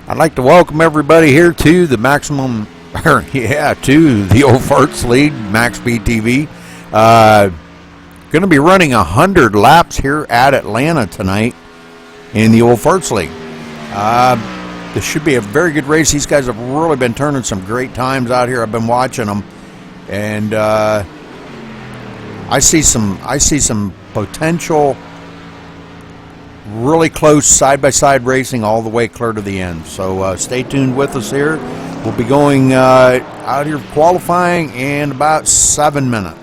I'd like to welcome everybody here to the to the Old Farts League, MaxSpeedTV. Going to be running 100 laps here at Atlanta tonight in the Old Farts League. This should be a very good race. These guys have really been turning some great times out here. I've been watching them, and I see some potential. Really close side-by-side racing all the way clear to the end. So stay tuned with us here. We'll be going out here qualifying in about 7 minutes.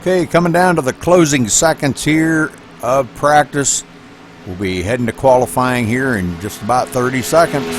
Okay, coming down to the closing seconds here of practice. We'll be heading to qualifying here in just about 30 seconds.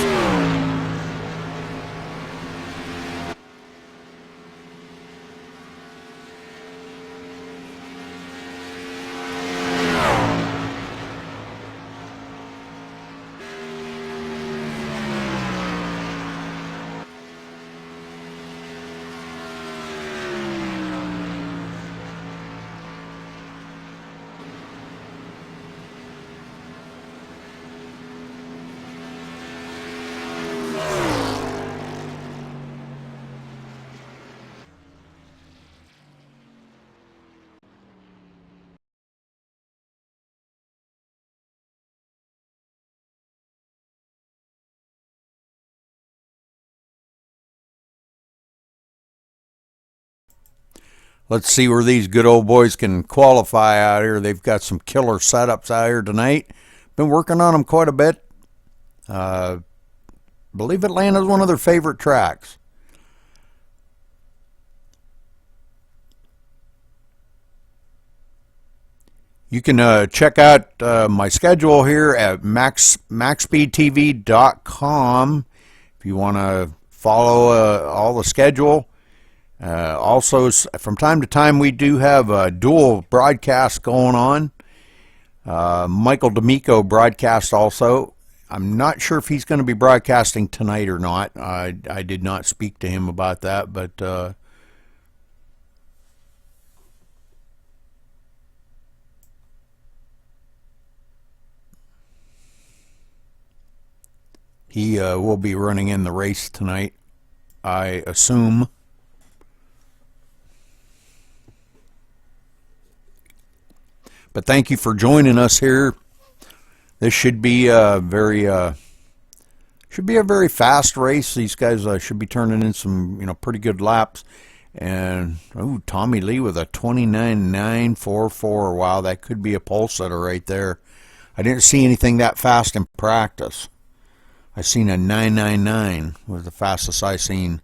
Let's see where these good old boys can qualify out here. They've got some killer setups out here tonight. Been working on them quite a bit. Believe Atlanta's one of their favorite tracks. You can check out my schedule here at MaxSpeedTV.com if you want to follow all the schedule. Also, from time to time, we do have a dual broadcast going on. Michael D'Amico broadcasts also. I'm not sure if he's going to be broadcasting tonight or not. I did not speak to him about that, but he will be running in the race tonight, I assume. But thank you for joining us here. This should be a very fast race. These guys should be turning in some pretty good laps. And Tommy Lee with a 29.944. Wow, that could be a pole setter right there. I didn't see anything that fast in practice. I seen a 999 was the fastest I seen.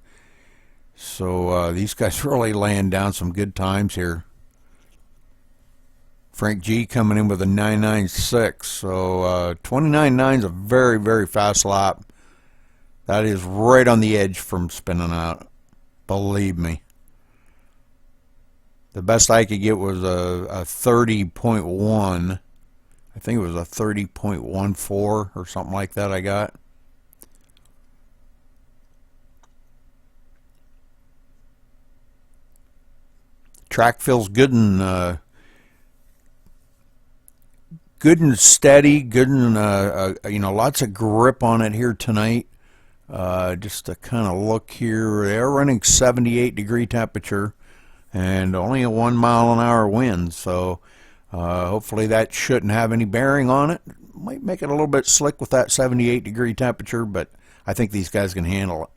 So these guys really laying down some good times here. Frank G coming in with a 996. So 29.9 is a very, very fast lap. That is right on the edge from spinning out. Believe me. The best I could get was a 30.1. I think it was a 30.14 or something like that I got. Track feels good and steady, good and lots of grip on it here tonight. Just to kind of look here, they're running 78 degree temperature and only a 1 mile an hour wind, so hopefully that shouldn't have any bearing on it. Might make it a little bit slick with that 78 degree temperature, but I think these guys can handle it.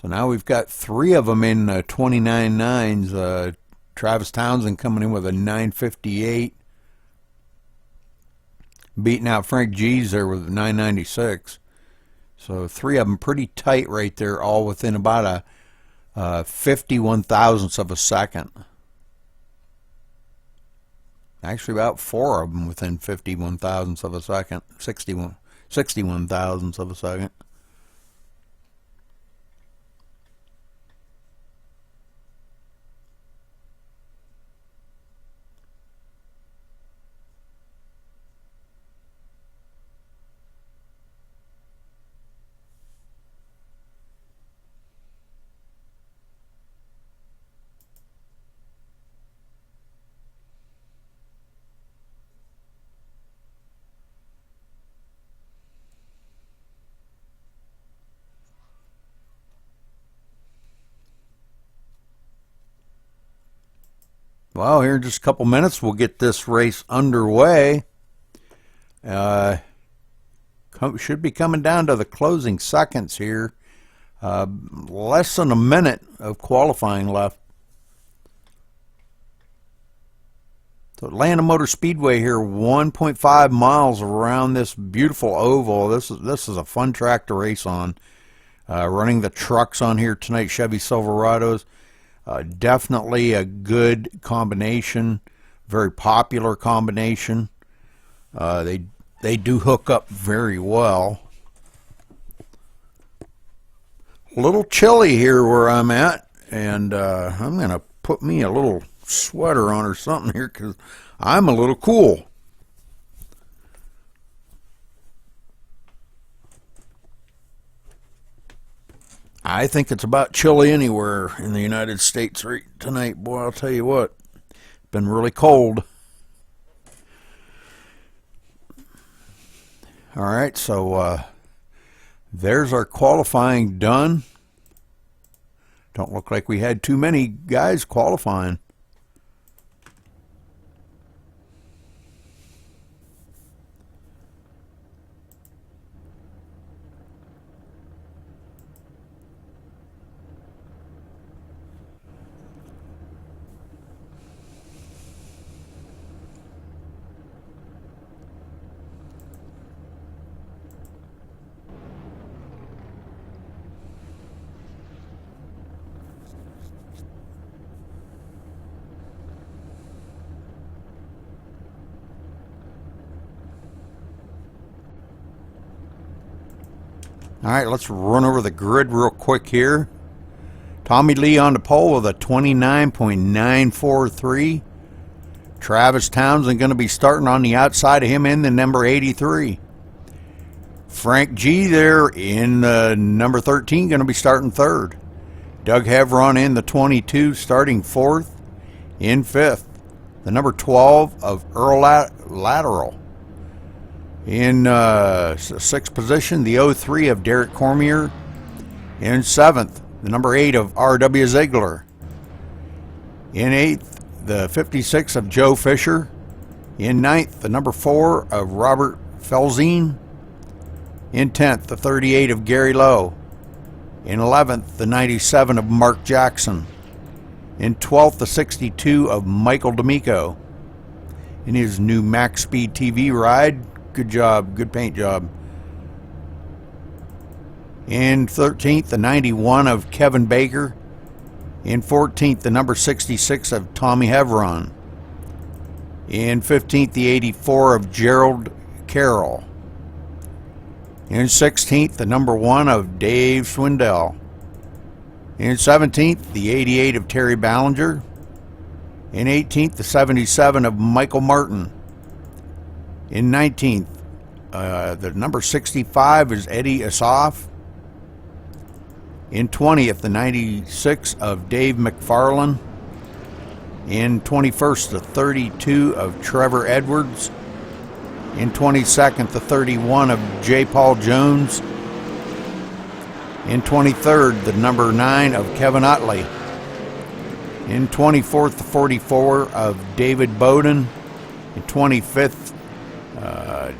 So now we've got 3 of them in 29.9s. Travis Townsend coming in with a 958. Beating out Frank G's there with a 996. So 3 of them pretty tight right there, all within about a 51 thousandths of a second. Actually about 4 of them within 51 thousandths of a second. 61 thousandths of a second. Well, here in just a couple minutes, we'll get this race underway. Should be coming down to the closing seconds here. Less than a minute of qualifying left. So Atlanta Motor Speedway here, 1.5 miles around this beautiful oval. This is a fun track to race on. Running the trucks on here tonight, Chevy Silverados. Definitely a good combination, very popular combination. They do hook up very well. A little chilly here where I'm at, and I'm going to put me a little sweater on or something here because I'm a little cool. I think it's about chilly anywhere in the United States right tonight. Boy, I'll tell you what, it's been really cold. All right, so there's our qualifying done. Don't look like we had too many guys qualifying. All right, let's run over the grid real quick here. Tommy Lee on the pole with a 29.943. Travis Townsend going to be starting on the outside of him in the number 83. Frank G there in the number 13 going to be starting third. Doug Hevron in the 22 starting fourth. In fifth, the number 12 of Earl Lateral. In sixth position, the 03 of Derek Cormier. In seventh, the number 8 of R.W. Ziegler. In eighth, the 56 of Joe Fisher. In ninth, the number 4 of Robert Felzine. In 10th, the 38 of Gary Lowe. In 11th, the 97 of Mark Jackson. In 12th, the 62 of Michael D'Amico. In his new MaxSpeedTV ride. Good job, good paint job. In 13th, the 91 of Kevin Baker. In 14th, the number 66 of Tommy Hevron. In 15th, the 84 of Gerald Carroll. In 16th, the number 1 of Dave Swindell. In 17th, the 88 of Terry Ballinger. In 18th, the 77 of Michael Martin. In 19th, the number 65 is Eddie Asaf. In 20th, the 96 of Dave McFarland. In 21st, the 32 of Trevor Edwards. In 22nd, the 31 of J. Paul Jones. In 23rd, the number 9 of Kevin Utley. In 24th, the 44 of David Bowden. In 25th,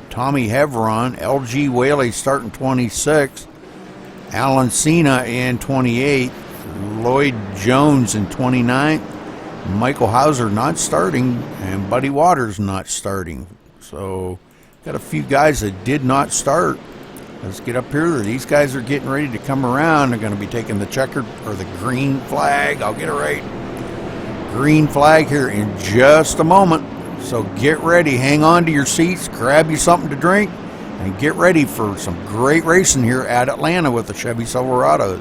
Tommy Hevron. LG Whaley starting 26. Alan Cena in 28th. Lloyd Jones in 29th. Michael Hauser not starting. And Buddy Waters not starting. So, got a few guys that did not start. Let's get up here. These guys are getting ready to come around. They're going to be taking the checkered or the green flag. I'll get it right. Green flag here in just a moment. So get ready. Hang on to your seats. Grab you something to drink. And get ready for some great racing here at Atlanta with the Chevy Silverados.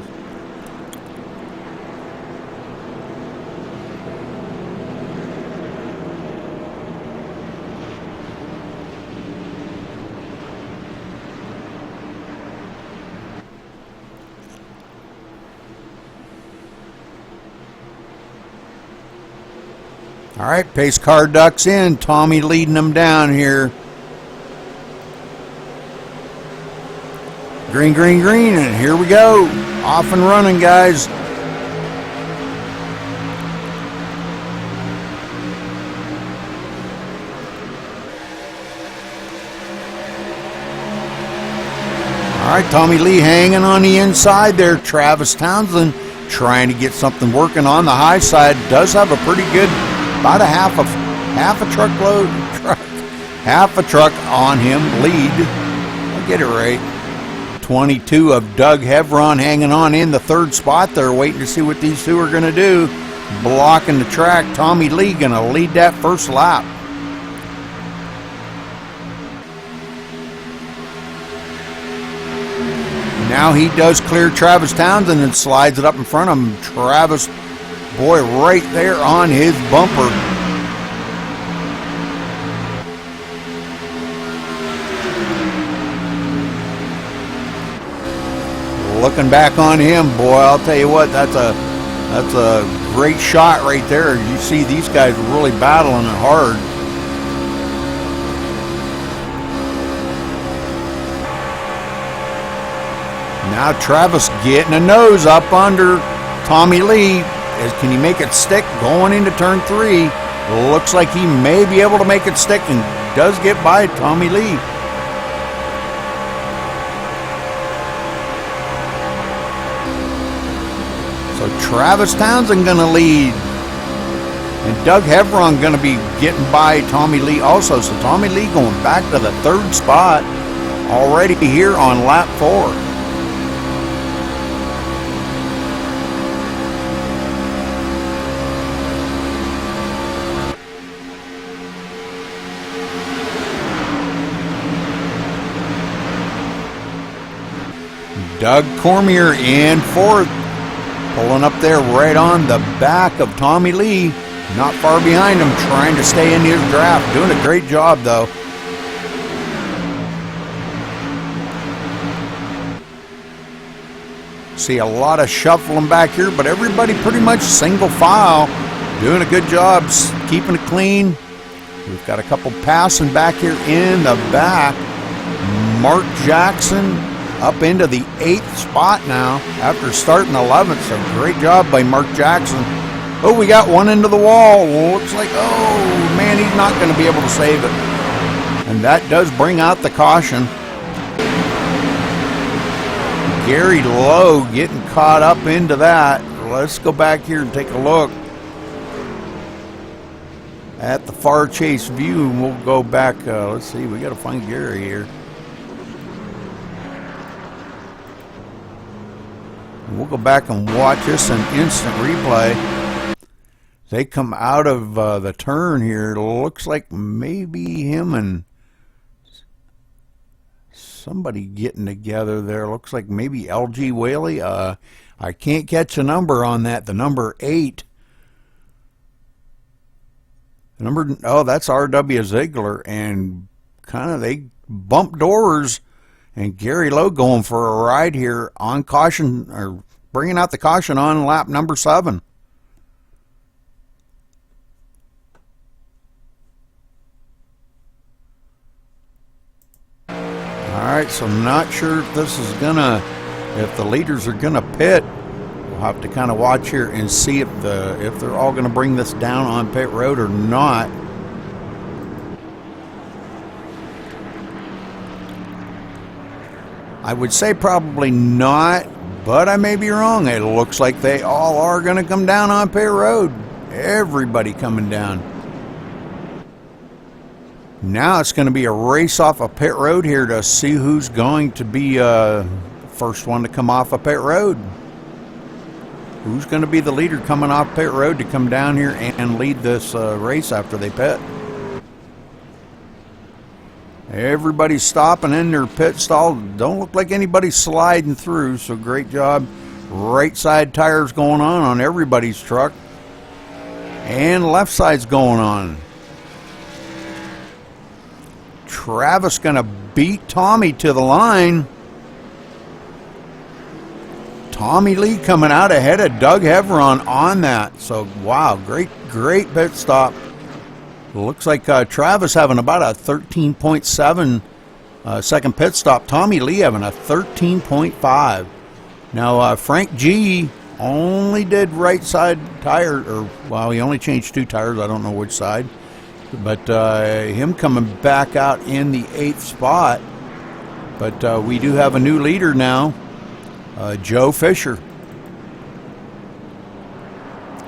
All right, pace car ducks in. Tommy leading them down here. Green, green, green, and here we go. Off and running, guys. All right, Tommy Lee hanging on the inside there. Travis Townsend trying to get something working on the high side. Does have a pretty good, about a half half a truck on him lead. I'll get it right. 22 of Doug Hevron hanging on in the third spot there, waiting to see what these two are going to do. Blocking the track. Tommy Lee going to lead that first lap. Now he does clear Travis Townsend and slides it up in front of him. Travis, boy, right there on his bumper. Looking back on him, boy, I'll tell you what, that's a great shot right there. You see these guys really battling it hard. Now Travis getting a nose up under Tommy Lee. Can he make it stick going into turn 3? Looks like he may be able to make it stick and does get by Tommy Lee. So Travis Townsend going to lead. And Doug Hevron going to be getting by Tommy Lee also. So Tommy Lee going back to the third spot already here on lap 4. Doug Cormier in fourth. Pulling up there right on the back of Tommy Lee. Not far behind him, trying to stay in his draft. Doing a great job, though. See a lot of shuffling back here, but everybody pretty much single file. Doing a good job keeping it clean. We've got a couple passing back here in the back. Mark Jackson up into the 8th spot now after starting 11th. So great job by Mark Jackson. Oh, we got one into the wall. Looks like, oh man, he's not going to be able to save it. And that does bring out the caution. Gary Lowe getting caught up into that. Let's go back here and take a look at the far chase view, and we'll go back. Let's see, we got to find Gary here. We'll go back and watch this in instant replay. They come out of the turn here. It looks like maybe him and somebody getting together there. Looks like maybe LG Whaley. I can't catch a number on that. The number 8. The number, oh, that's R.W. Ziegler. And kind of they bump doors. And Gary Lowe going for a ride here on caution, or bringing out the caution on lap number 7. All right, so not sure if this is if the leaders are gonna pit. We'll have to kind of watch here and see if they're all gonna bring this down on pit road or not. I would say probably not, but I may be wrong. It looks like they all are going to come down on pit road. Everybody coming down. Now it's going to be a race off of pit road here to see who's going to be the first one to come off of pit road. Who's going to be the leader coming off pit road to come down here and lead this race after they pit. Everybody's stopping in their pit stall. Don't look like anybody's sliding through, so great job. Right side tires going on everybody's truck. And left side's going on. Travis going to beat Tommy to the line. Tommy Lee coming out ahead of Doug Hevron on that. So, wow, great pit stop. Looks like Travis having about a 13.7 second pit stop. Tommy Lee having a 13.5. Now, Frank G only did right side tire, or, well, he only changed 2 tires. I don't know which side. But him coming back out in the 8th spot. But we do have a new leader now, Joe Fisher.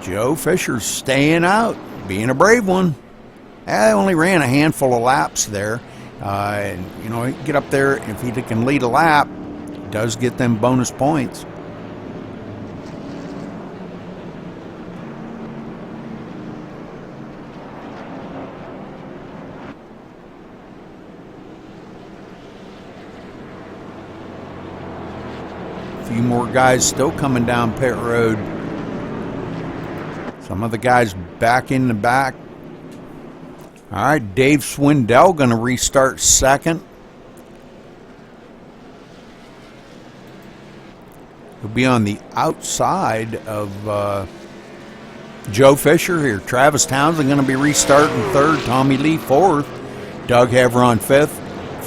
Joe Fisher staying out, being a brave one. I only ran a handful of laps there. And, you know, get up there, if he can lead a lap, does get them bonus points. A few more guys still coming down pit road. Some of the guys back in the back. All right, Dave Swindell going to restart second. He'll be on the outside of Joe Fisher here. Travis Townsend going to be restarting third. Tommy Lee fourth. Doug Hevron fifth.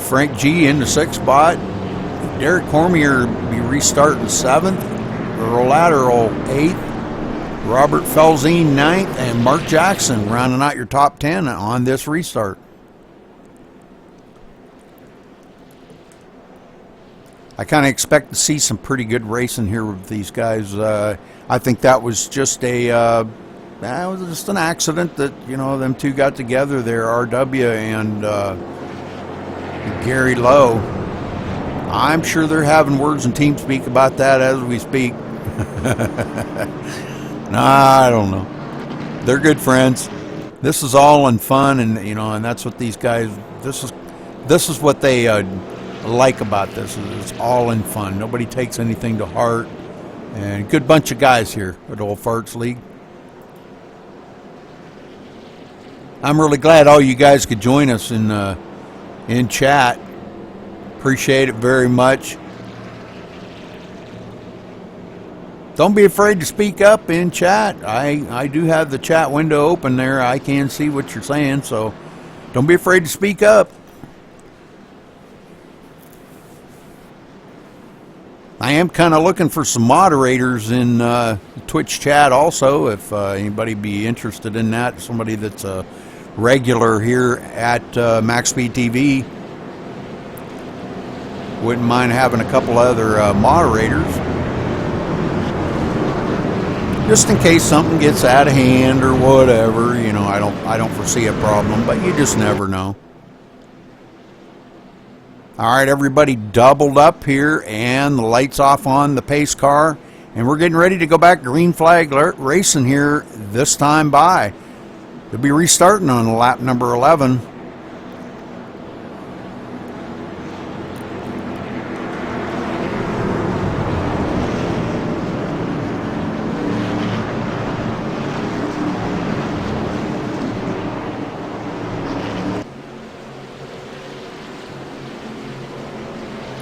Frank G in the sixth spot. Derek Cormier will be restarting seventh. Earl Latterall eighth. Robert Felzine ninth, and Mark Jackson rounding out your top 10 on this restart. I kind of expect to see some pretty good racing here with these guys. I think that was just it was just an accident that, you know, them two got together there, RW and Gary Lowe. I'm sure they're having words in TeamSpeak about that as we speak. Nah, I don't know. They're good friends. This is all in fun, and you know, and that's what these guys. This is what they like about this. It's all in fun. Nobody takes anything to heart, and good bunch of guys here at Old Farts League. I'm really glad all you guys could join us in chat. Appreciate it very much. Don't be afraid to speak up in chat. I do have the chat window open there. I can see what you're saying, so don't be afraid to speak up. I am kind of looking for some moderators in Twitch chat also, if anybody be interested in that. Somebody that's a regular here at MaxSpeedTV. Wouldn't mind having a couple other moderators. Just in case something gets out of hand or whatever, you know, I don't foresee a problem, but you just never know. All right, everybody doubled up here, and the lights off on the pace car, and we're getting ready to go back green flag racing here this time by. They'll be restarting on lap number 11.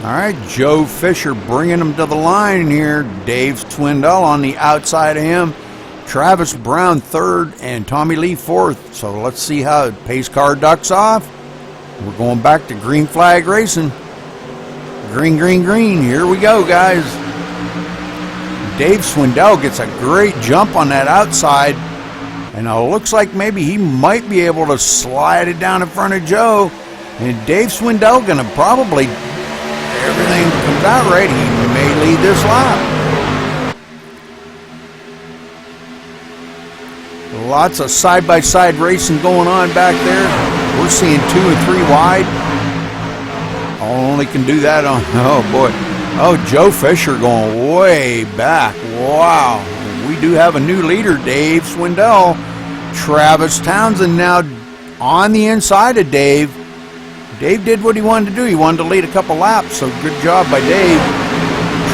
All right, Joe Fisher bringing him to the line here. Dave Swindell on the outside of him. Travis Brown third and Tommy Lee fourth. So let's see how the pace car ducks off. We're going back to green flag racing. Green, green, green. Here we go, guys. Dave Swindell gets a great jump on that outside. And it looks like maybe he might be able to slide it down in front of Joe. And Dave Swindell going to probably... everything comes out right, he may lead this lap. Lots of side-by-side racing going on back there. We're seeing 2 and 3 wide. Only can do that on, oh boy. Oh, Joe Fisher going way back. Wow. We do have a new leader, Dave Swindell. Travis Townsend now on the inside of Dave. Dave did what he wanted to do. He wanted to lead a couple laps, so good job by Dave.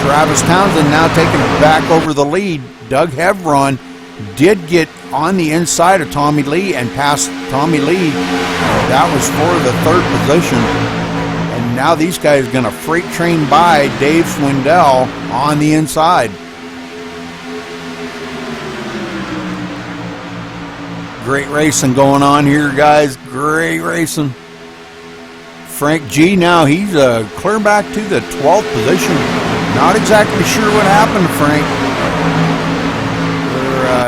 Travis Townsend now taking back over the lead. Doug Hevron did get on the inside of Tommy Lee and passed Tommy Lee. That was for the third position. And now these guys are going to freight train by Dave Swindell on the inside. Great racing going on here, guys. Great racing. Frank G now, he's clear back to the 12th position. Not exactly sure what happened to Frank.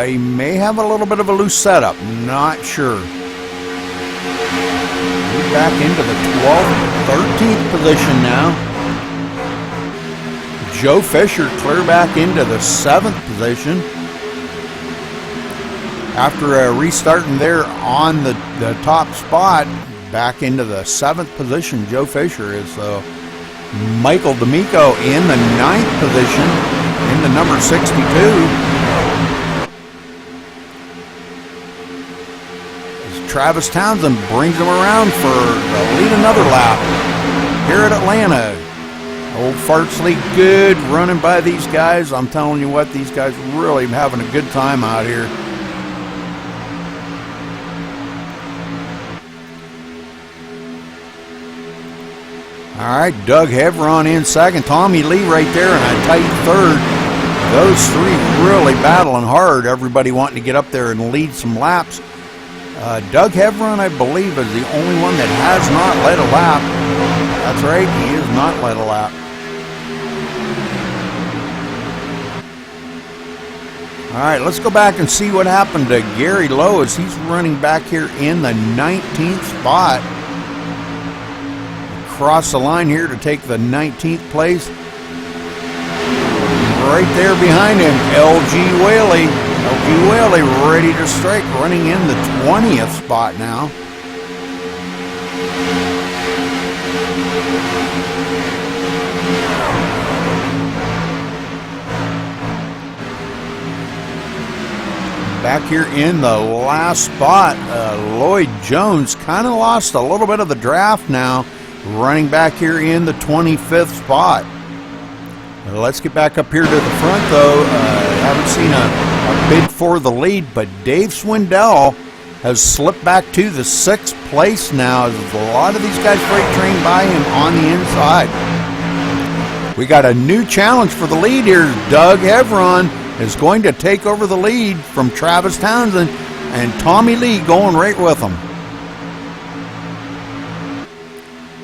He may have a little bit of a loose setup. Not sure. He's back into the 12th, 13th position now. Joe Fisher clear back into the 7th position. after restarting there on the top spot, back into the 7th position. Joe Fisher is Michael D'Amico in the 9th position in the number 62. As Travis Townsend brings him around for the lead another lap here at Atlanta. Old Farts League, good running by these guys. I'm telling you what, these guys really having a good time out here. All right, Doug Hevron in second. Tommy Lee right there in a tight third. Those three really battling hard. Everybody wanting to get up there and lead some laps. Doug Hevron, I believe, is the only one that has not led a lap. That's right, he has not led a lap. All right, let's go back and see what happened to Gary Lowe as he's running back here in the 19th spot. Across the line here to take the 19th place. Right there behind him, LG Whaley. LG Whaley ready to strike, running in the 20th spot now. Back here in the last spot, Lloyd Jones kind of lost a little bit of the draft now, running back here in the 25th spot. Let's get back up here to the front, though. Haven't seen a bid for the lead, but Dave Swindell has slipped back to the 6th place now. A lot of these guys freight train by him on the inside. We got a new challenge for the lead here. Doug Hevron is going to take over the lead from Travis Townsend, and Tommy Lee going right with him,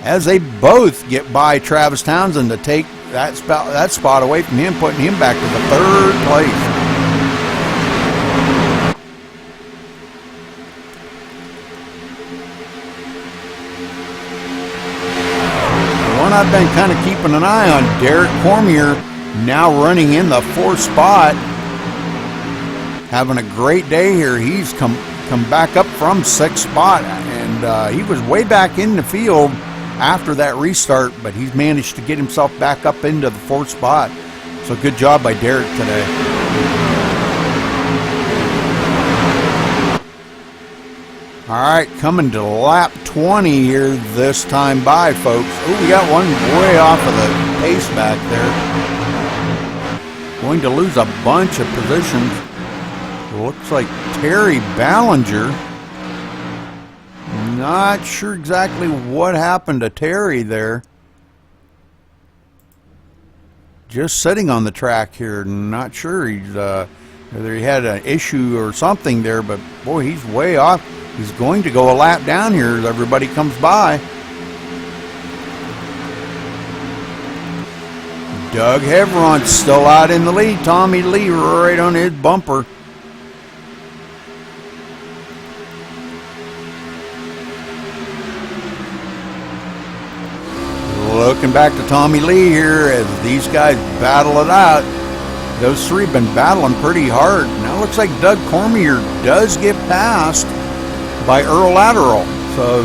as they both get by Travis Townsend to take that spot away from him, putting him back to the 3rd place. The one I've been kind of keeping an eye on, Derek Cormier, now running in the 4th spot, having a great day here. He's come back up from 6th spot, and he was way back in the field after that restart, but he's managed to get himself back up into the 4th spot. So good job by Derek today. All right, coming to lap 20 here this time by, folks. Oh, we got one way off of the pace back there. Going to lose a bunch of positions. Looks like Terry Ballinger. Not sure exactly what happened to Terry there. Just sitting on the track here. Not sure he's whether he had an issue or something there, but boy, he's way off. He's going to go a lap down here as everybody comes by. Doug Hevron still out in the lead. Tommy Lee right on his bumper. Looking back to Tommy Lee here as these guys battle it out. Those three have been battling pretty hard. Now it looks like Doug Cormier does get passed by Earl Lateral. So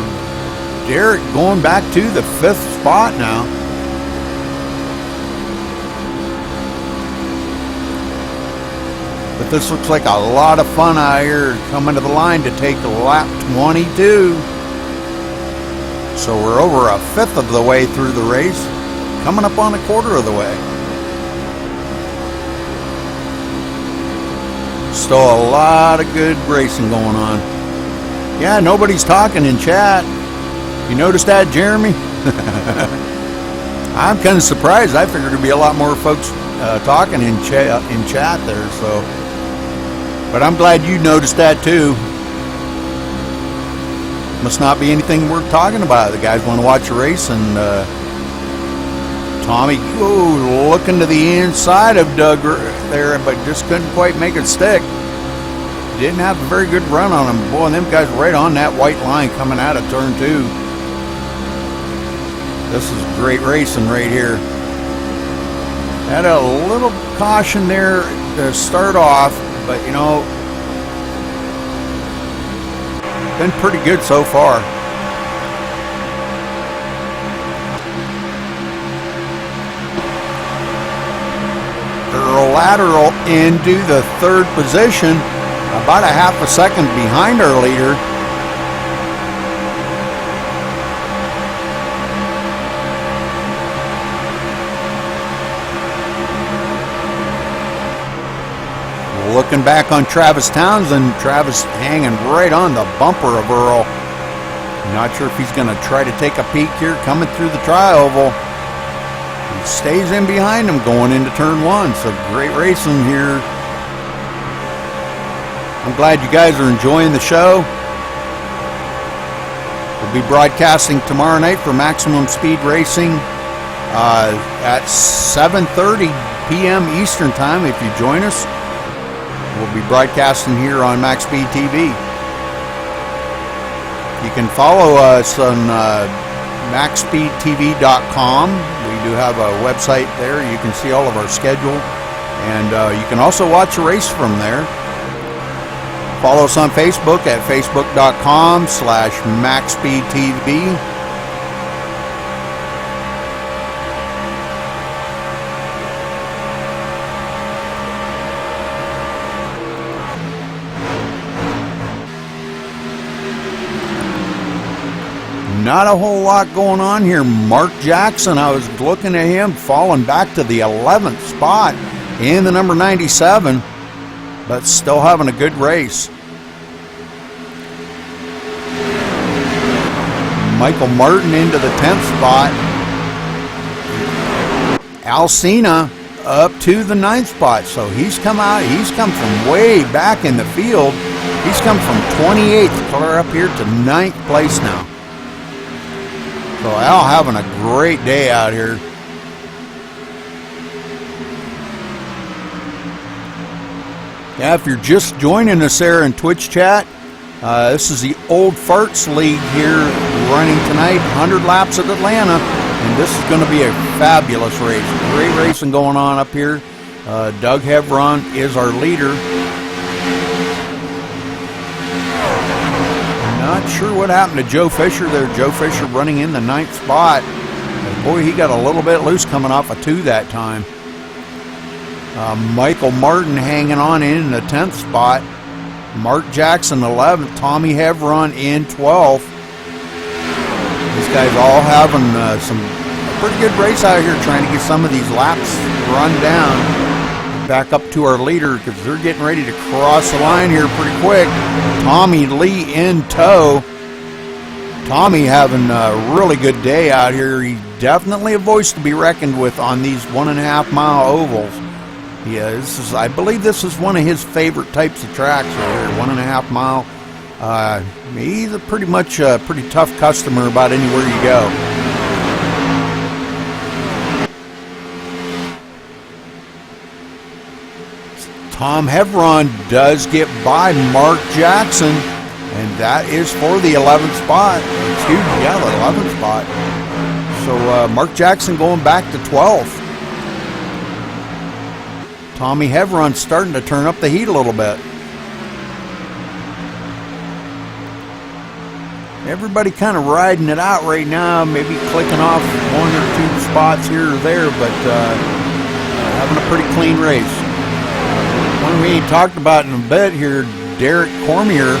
Derek going back to the 5th spot now. But this looks like a lot of fun out here coming to the line to take lap 22. So we're over a 5th of the way through the race, coming up on a 1/4 of the way. Still a lot of good racing going on. Yeah, nobody's talking in chat. You noticed that, Jeremy? I'm kind of surprised. I figured there'd be a lot more folks talking in chat there. So, but I'm glad you noticed that too. Must not be anything worth talking about. The guys want to watch a race, and Tommy looking to the inside of Doug there, but just couldn't quite make it stick. Didn't have a very good run on him. Boy, and them guys right on that white line coming out of turn 2. This is great racing right here. Had a little caution there to start off, but you know, been pretty good so far. Earl lateral into the third position, about a half a second behind our leader. Looking back on Travis Townsend, Travis hanging right on the bumper of Earl. Not sure if he's going to try to take a peek here coming through the tri-oval. He stays in behind him going into turn one, so great racing here. I'm glad you guys are enjoying the show. We'll be broadcasting tomorrow night for Maximum Speed Racing at 7:30 p.m. Eastern Time if you join us. We'll be broadcasting here on MaxSpeedTV. You can follow us on MaxSpeedTV.com. We do have a website there. You can see all of our schedule. And you can also watch a race from there. Follow us on Facebook at Facebook.com/MaxSpeedTV. Not a whole lot going on here. Mark Jackson, I was looking at him falling back to the 11th spot in the number 97, but still having a good race. Michael Martin into the 10th spot. Alcina up to the 9th spot, so he's come from way back in the field. He's come from 28th clear up here to 9th place now. So Al having a great day out here. Yeah, if you're just joining us there in Twitch chat, this is the Old Farts League here running tonight, 100 laps at Atlanta, and this is going to be a fabulous race. Great racing going on up here. Doug Hevron is our leader. Not sure what happened to Joe Fisher there. Joe Fisher running in the 9th spot. And boy, he got a little bit loose coming off a 2 that time. Michael Martin hanging on in the 10th spot. Mark Jackson 11th. Tommy Hevron in 12th. These guys all having a pretty good race out here trying to get some of these laps run down. Back up to our leader because they're getting ready to cross the line here pretty quick. Tommy Lee in tow. Tommy having a really good day out here. He's definitely a voice to be reckoned with on these 1.5 mile ovals. Yeah, I believe this is one of his favorite types of tracks right here, 1.5 mile. He's pretty much a pretty tough customer about anywhere you go. Tom Hevron does get by Mark Jackson, and that is for the 11th spot. Excuse me, yeah, the 11th spot. So Mark Jackson going back to 12th. Tommy Hevron starting to turn up the heat a little bit. Everybody kind of riding it out right now, maybe clicking off 1 or 2 spots here or there, but having a pretty clean race. One we ain't talked about in a bit here, Derek Cormier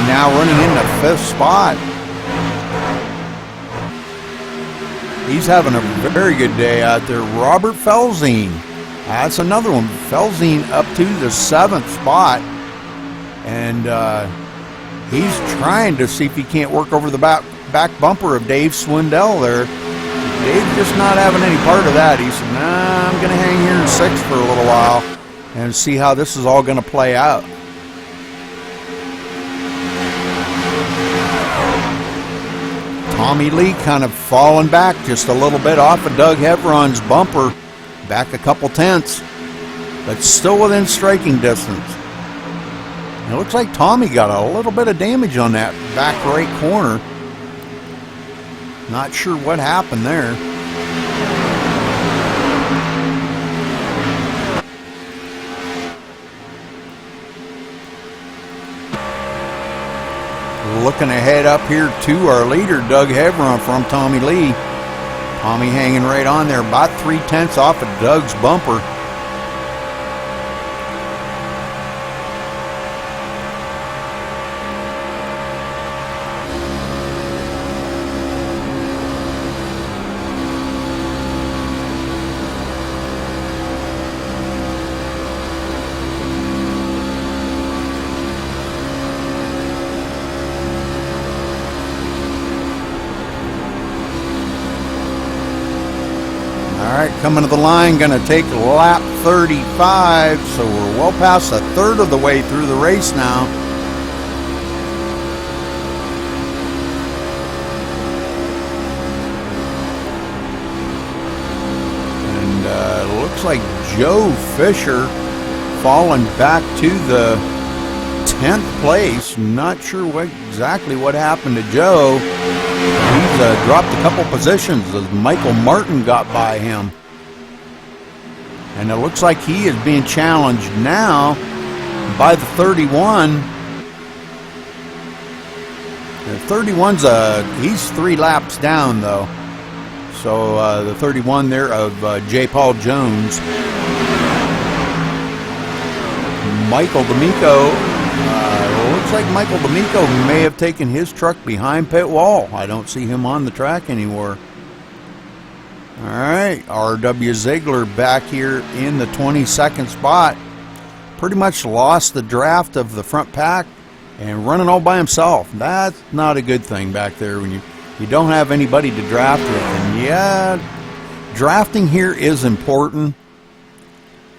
now running in the 5th spot. He's having a very good day out there. Robert Felzine, that's another one. Felzine up to the 7th spot, and he's trying to see if he can't work over the back bumper of Dave Swindell there. Dave just not having any part of that. He said, nah, I'm going to hang here in 6th for a little while and see how this is all going to play out. Tommy Lee kind of falling back just a little bit off of Doug Hevron's bumper, back a couple tenths, but still within striking distance. It looks like Tommy got a little bit of damage on that back right corner. Not sure what happened there. Looking ahead up here to our leader, Doug Hevron from Tommy Lee. Tommy hanging right on there, about 3/10 off of Doug's bumper. All right, coming to the line, going to take lap 35, so we're well past a third of the way through the race now. And it looks like Joe Fisher falling back to the 10th place. Not sure exactly what happened to Joe. He's dropped a couple positions as Michael Martin got by him. And it looks like he is being challenged now by the 31. The 31's he's 3 laps down though. So the 31 there of J. Paul Jones. Michael D'Amico. Looks like Michael D'Amico may have taken his truck behind pit wall. I don't see him on the track anymore. All right, R.W. Ziegler back here in the 22nd spot. Pretty much lost the draft of the front pack and running all by himself. That's not a good thing back there when you don't have anybody to draft with. And yeah, drafting here is important.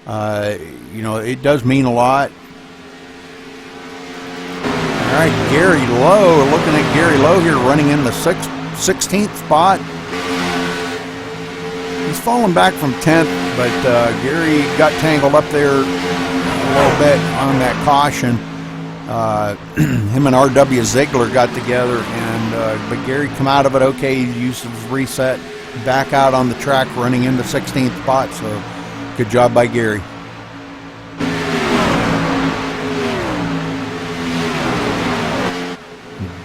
You know, it does mean a lot. All right, Gary Lowe, looking at Gary Lowe here running in the 16th spot. He's fallen back from 10th, but Gary got tangled up there a little bit on that caution. Him and R.W. Ziegler got together, and but Gary come out of it okay. He used his reset back out on the track running in the 16th spot, so good job by Gary.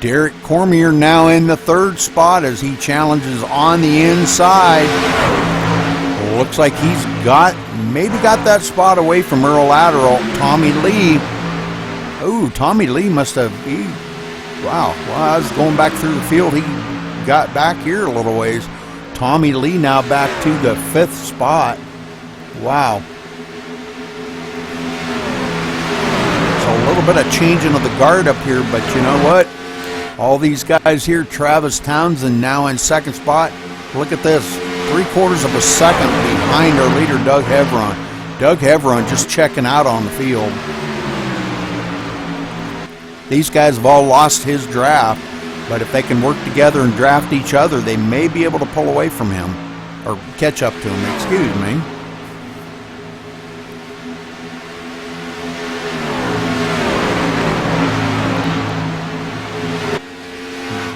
Derek Cormier now in the 3rd spot as he challenges on the inside. Looks like he's maybe got that spot away from Earl Lateral. Tommy Lee. Oh, Tommy Lee must have. Wow. Well, I was going back through the field. He got back here a little ways. Tommy Lee now back to the 5th spot. Wow. So a little bit of changing of the guard up here, but you know what? All these guys here, Travis Townsend now in 2nd spot. Look at this, 3/4 of a second behind our leader, Doug Hevron. Doug Hevron just checking out on the field. These guys have all lost his draft, but if they can work together and draft each other, they may be able to pull away from him, or catch up to him, excuse me.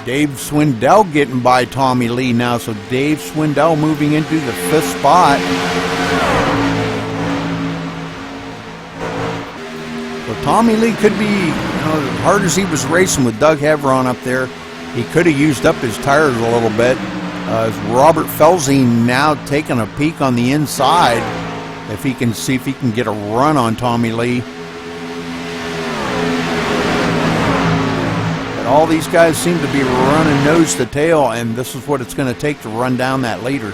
Dave Swindell getting by Tommy Lee now, so Dave Swindell moving into the 5th spot. So Tommy Lee could be, as hard as he was racing with Doug Hevron up there, he could have used up his tires a little bit. Robert Felzine now taking a peek on the inside, if he can see if he can get a run on Tommy Lee. All these guys seem to be running nose to tail, and this is what it's going to take to run down that leader.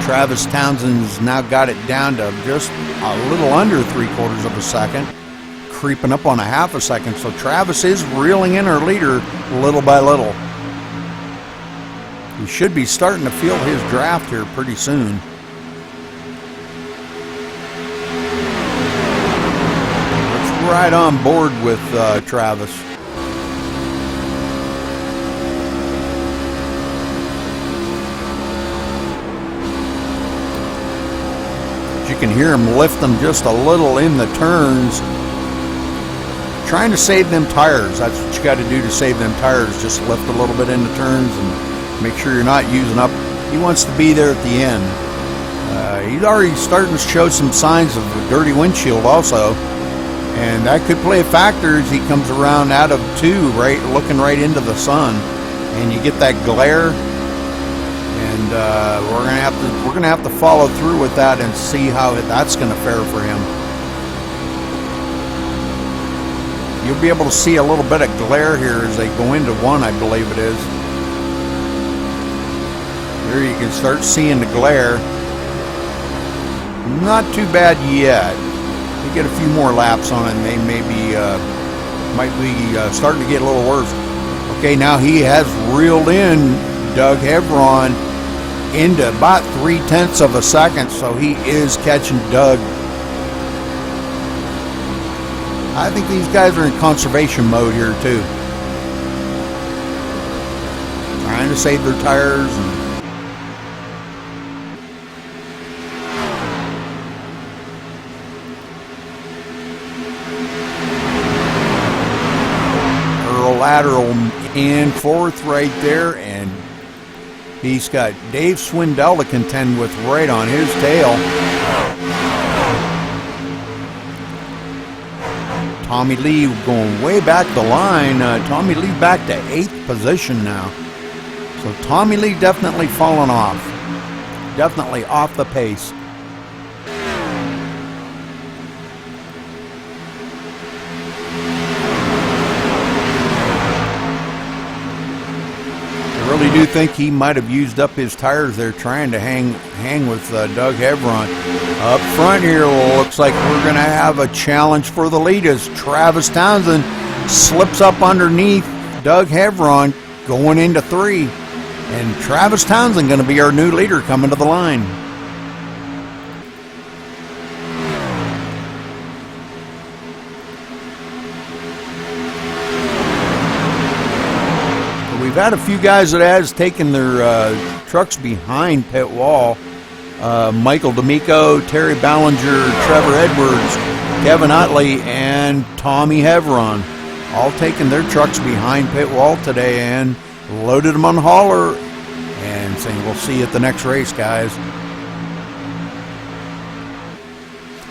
Travis Townsend's now got it down to just a little under 3/4 of a second, creeping up on a 1/2 a second. So Travis is reeling in our leader little by little. He should be starting to feel his draft here pretty soon. Right on board with Travis. You can hear him lift them just a little in the turns, trying to save them tires. That's what you got to do to save them tires. Just lift a little bit in the turns and make sure you're not using up. He wants to be there at the end. He's already starting to show some signs of a dirty windshield also. And that could play a factor as he comes around out of 2, right, looking right into the sun, and you get that glare. And we're gonna have to follow through with that and see how that's gonna fare for him. You'll be able to see a little bit of glare here as they go into 1, I believe it is. There you can start seeing the glare. Not too bad yet. You get a few more laps on it, and they might be starting to get a little worse. Okay, now he has reeled in Doug Hebron into about 0.3 of a second, so he is catching Doug. I think these guys are in conservation mode here too, trying to save their tires. Lateral in 4th right there, and he's got Dave Swindell to contend with right on his tail. Tommy Lee going way back the line. Tommy Lee back to 8th position now. So Tommy Lee definitely falling off. Definitely off the pace. I really do think he might have used up his tires there trying to hang with Doug Hebron. Up front here, looks like we're going to have a challenge for the lead as Travis Townsend slips up underneath Doug Hebron going into 3. And Travis Townsend going to be our new leader coming to the line. We've had a few guys that has taken their trucks behind pit wall. Michael D'Amico, Terry Ballinger, Trevor Edwards, Kevin Utley, and Tommy Hebron, all taking their trucks behind pit wall today and loaded them on the hauler and saying, we'll see you at the next race, guys.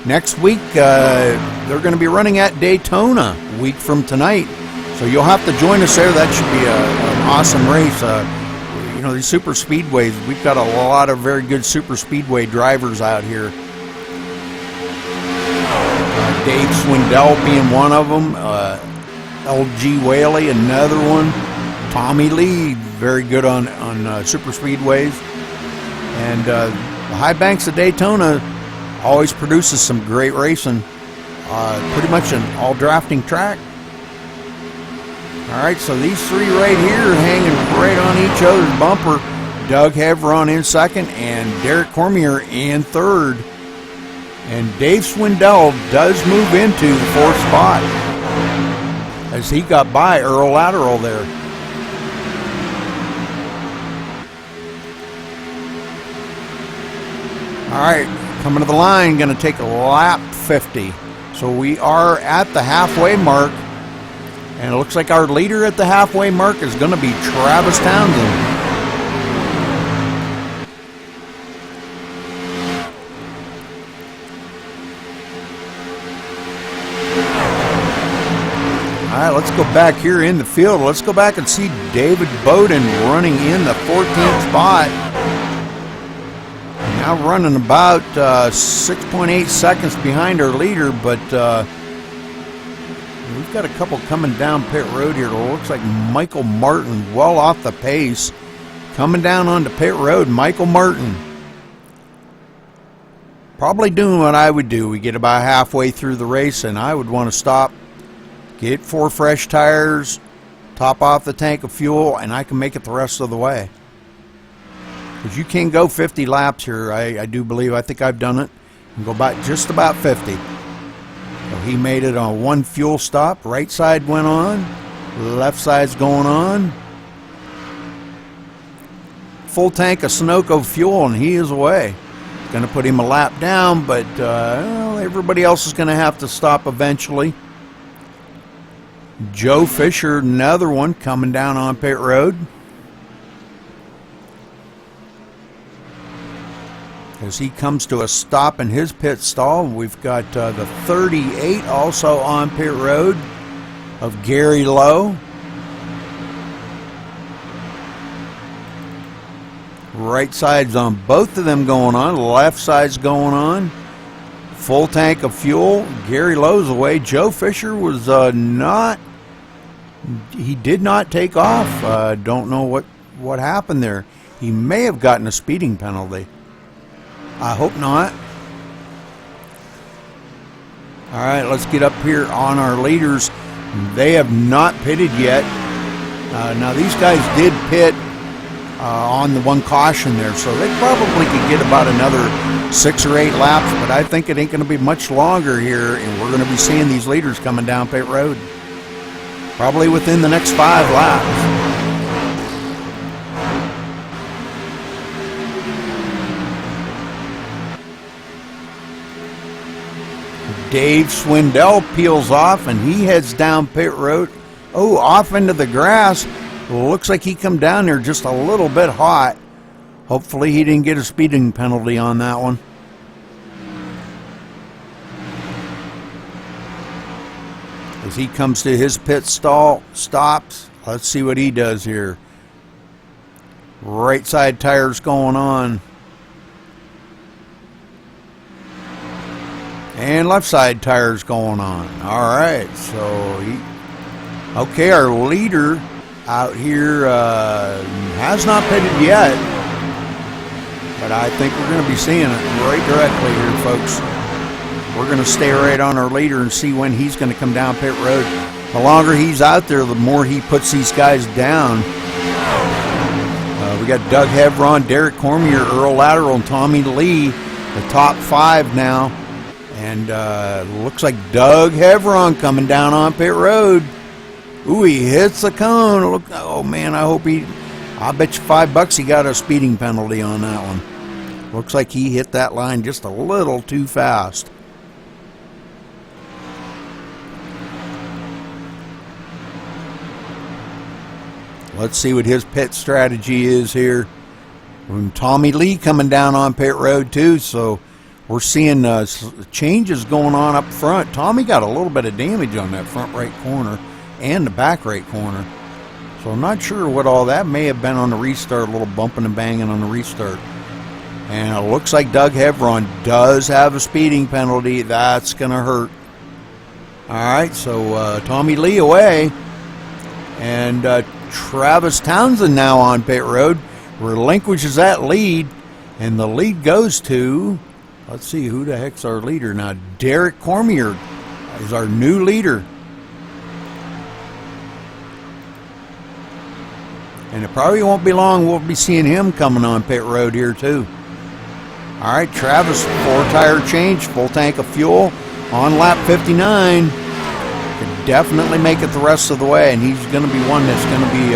Next week, they're going to be running at Daytona a week from tonight. So you'll have to join us there. That should be an awesome race. You know, these super speedways, we've got a lot of very good super speedway drivers out here. Dave Swindell being one of them. LG Whaley, another one. Tommy Lee, very good on super speedways. And the High Banks of Daytona always produces some great racing. Pretty much an all drafting track. All right, so these 3 right here hanging right on each other's bumper. Doug Hebron in 2nd and Derek Cormier in 3rd. And Dave Swindell does move into the 4th spot as he got by Earl Lateral there. All right, coming to the line, going to take a lap 50. So we are at the halfway mark. And it looks like our leader at the halfway mark is going to be Travis Townsend. All right, let's go back here in the field. Let's go back and see David Bowden running in the 14th spot. Now running about 6.8 seconds behind our leader, but we've got a couple coming down pit road here. It looks like Michael Martin well off the pace. Coming down onto pit road, Michael Martin. Probably doing what I would do. We get about halfway through the race and I would want to stop, get 4 fresh tires, top off the tank of fuel, and I can make it the rest of the way. Because you can go 50 laps here, I do believe. I think I've done it. And go back just about 50. So he made it on 1 fuel stop. Right side went on. Left side's going on. Full tank of Sunoco fuel, and he is away. Going to put him a lap down, but well, everybody else is going to have to stop eventually. Joe Fisher, another one, coming down on pit road. as he comes to a stop in his pit stall. We've got the 38 also on pit road of Gary Lowe. Right side's on both of them going on. Left side's going on. Full tank of fuel. Gary Lowe's away. Joe Fisher was he did not take off. Don't know what happened there. He may have gotten a speeding penalty. I hope not. All right, let's get up here on our leaders. They have not pitted yet. Now these guys did pit on the one caution there, so they probably could get about another 6 or 8 laps, but I think it ain't going to be much longer here, and we're going to be seeing these leaders coming down pit road probably within the next 5 laps. Dave Swindell peels off and he heads down pit road. Oh, off into the grass. Looks like he come down there just a little bit hot. Hopefully he didn't get a speeding penalty on that one. As he comes to his pit stall, stops. Let's see what he does here. Right side tires going on. And left side tires going on. All right, so okay, our leader out here has not pitted yet, but I think we're going to be seeing it right directly here, folks. We're going to stay right on our leader and see when he's going to come down pit road. The longer he's out there, the more he puts these guys down. We got Doug Hevron, Derek Cormier, Earl Lateral, and Tommy Lee, the top 5 now. And looks like Doug Hevron coming down on pit road. Ooh, he hits the cone. Look, oh man, I bet you $5 he got a speeding penalty on that one. Looks like he hit that line just a little too fast. Let's see what his pit strategy is here. And Tommy Lee coming down on pit road too, so we're seeing changes going on up front. Tommy got a little bit of damage on that front right corner and the back right corner. So I'm not sure what all that may have been on the restart, a little bumping and banging on the restart. And it looks like Doug Hevron does have a speeding penalty. That's going to hurt. All right, so Tommy Lee away. And Travis Townsend now on pit road. Relinquishes that lead. And the lead goes to... Let's see, who the heck's our leader now? Derek Cormier is our new leader. And it probably won't be long, we'll be seeing him coming on pit road here too. All right, Travis, 4-tire change, full tank of fuel on lap 59. Could definitely make it the rest of the way, and he's going to be one that's going to be...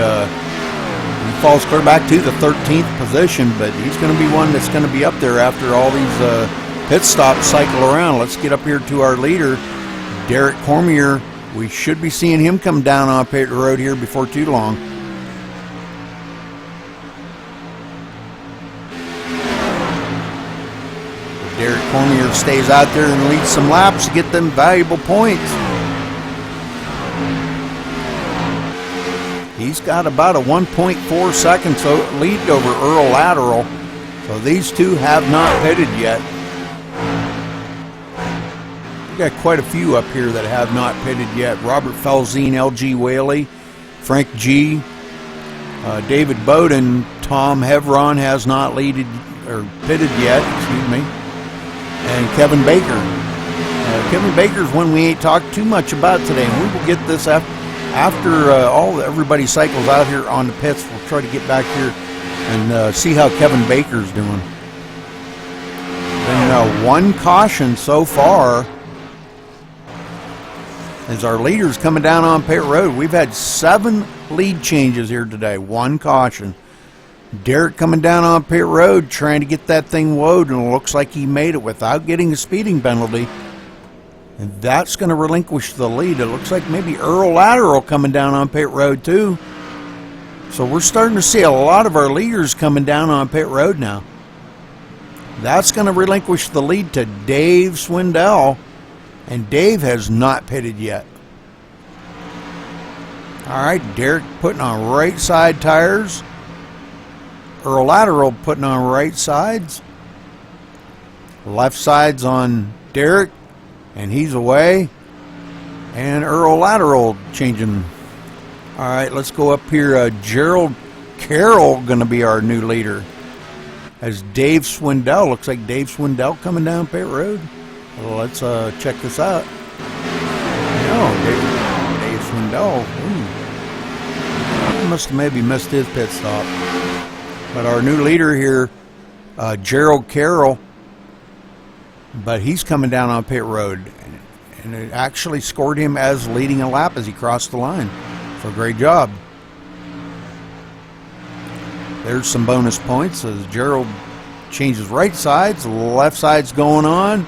he falls clear back to the 13th position, but he's going to be one that's going to be up there after all these... pit stops cycle around. Let's get up here to our leader, Derek Cormier. We should be seeing him come down on pit road here before too long. Derek Cormier stays out there and leads some laps to get them valuable points. He's got about a 1.4 seconds lead over Earl Lateral. So these two have not pitted yet. We've got quite a few up here that have not pitted yet. Robert Felzine, LG Whaley, Frank G, David Bowden, Tom Hevron has not pitted yet, excuse me, and Kevin Baker. Kevin Baker's one we ain't talked too much about today, and we will get this after everybody cycles out here on the pits. We'll try to get back here and see how Kevin Baker's doing. Been one caution so far. As our leaders coming down on pit road, we've had 7 lead changes here today. 1 caution. Derek coming down on pit road trying to get that thing woed, and it looks like he made it without getting a speeding penalty. And that's going to relinquish the lead. It looks like maybe Earl Lateral coming down on pit road too. So we're starting to see a lot of our leaders coming down on pit road now. That's going to relinquish the lead to Dave Swindell, and Dave has not pitted yet. All right, Derek putting on right side tires. Earl Lateral putting on right sides. Left side's on Derek, and he's away. And Earl Lateral changing. All right, let's go up here. Gerald Carroll going to be our new leader. As Dave Swindell, looks like Dave Swindell coming down pit road. Well, let's check this out. No, Dave Swindell. He must have maybe missed his pit stop. But our new leader here, Gerald Carroll, but he's coming down on pit road, and it actually scored him as leading a lap as he crossed the line. So great job. There's some bonus points as Gerald changes right sides, left side's going on.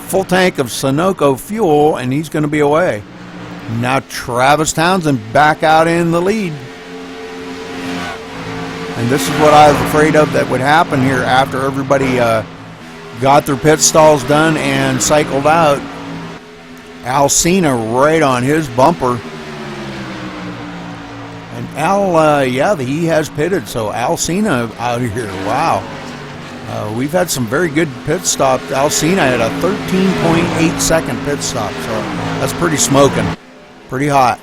Full tank of Sunoco fuel, and he's going to be away. Now Travis Townsend back out in the lead. And this is what I was afraid of that would happen here after everybody got their pit stalls done and cycled out. Alcina right on his bumper. And Al, yeah, he has pitted, so Alcina out here, wow. We've had some very good pit stops. Alcina had a 13.8 second pit stop, so that's pretty smoking, pretty hot.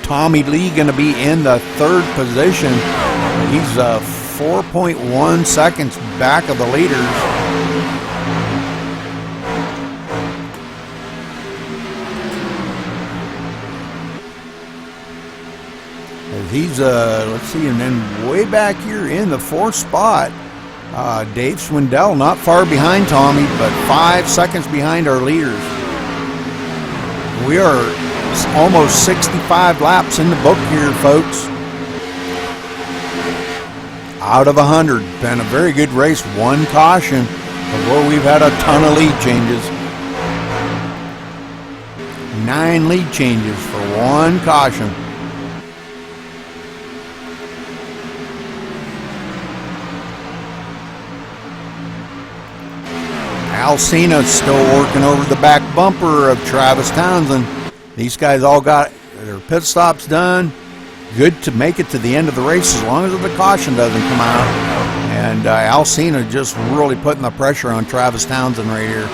Tommy Lee going to be in the third position. He's 4.1 seconds back of the leaders. He's, let's see, and then way back here in the fourth spot, Dave Swindell, not far behind Tommy, but 5 seconds behind our leaders. We are almost 65 laps in the book here, folks. Out of 100. Been a very good race. One caution. But boy, we've had a ton of lead changes. 9 lead changes for one caution. Alcina's still working over the back bumper of Travis Townsend. These guys all got their pit stops done. Good to make it to the end of the race as long as the caution doesn't come out. And Alcina just really putting the pressure on Travis Townsend right here.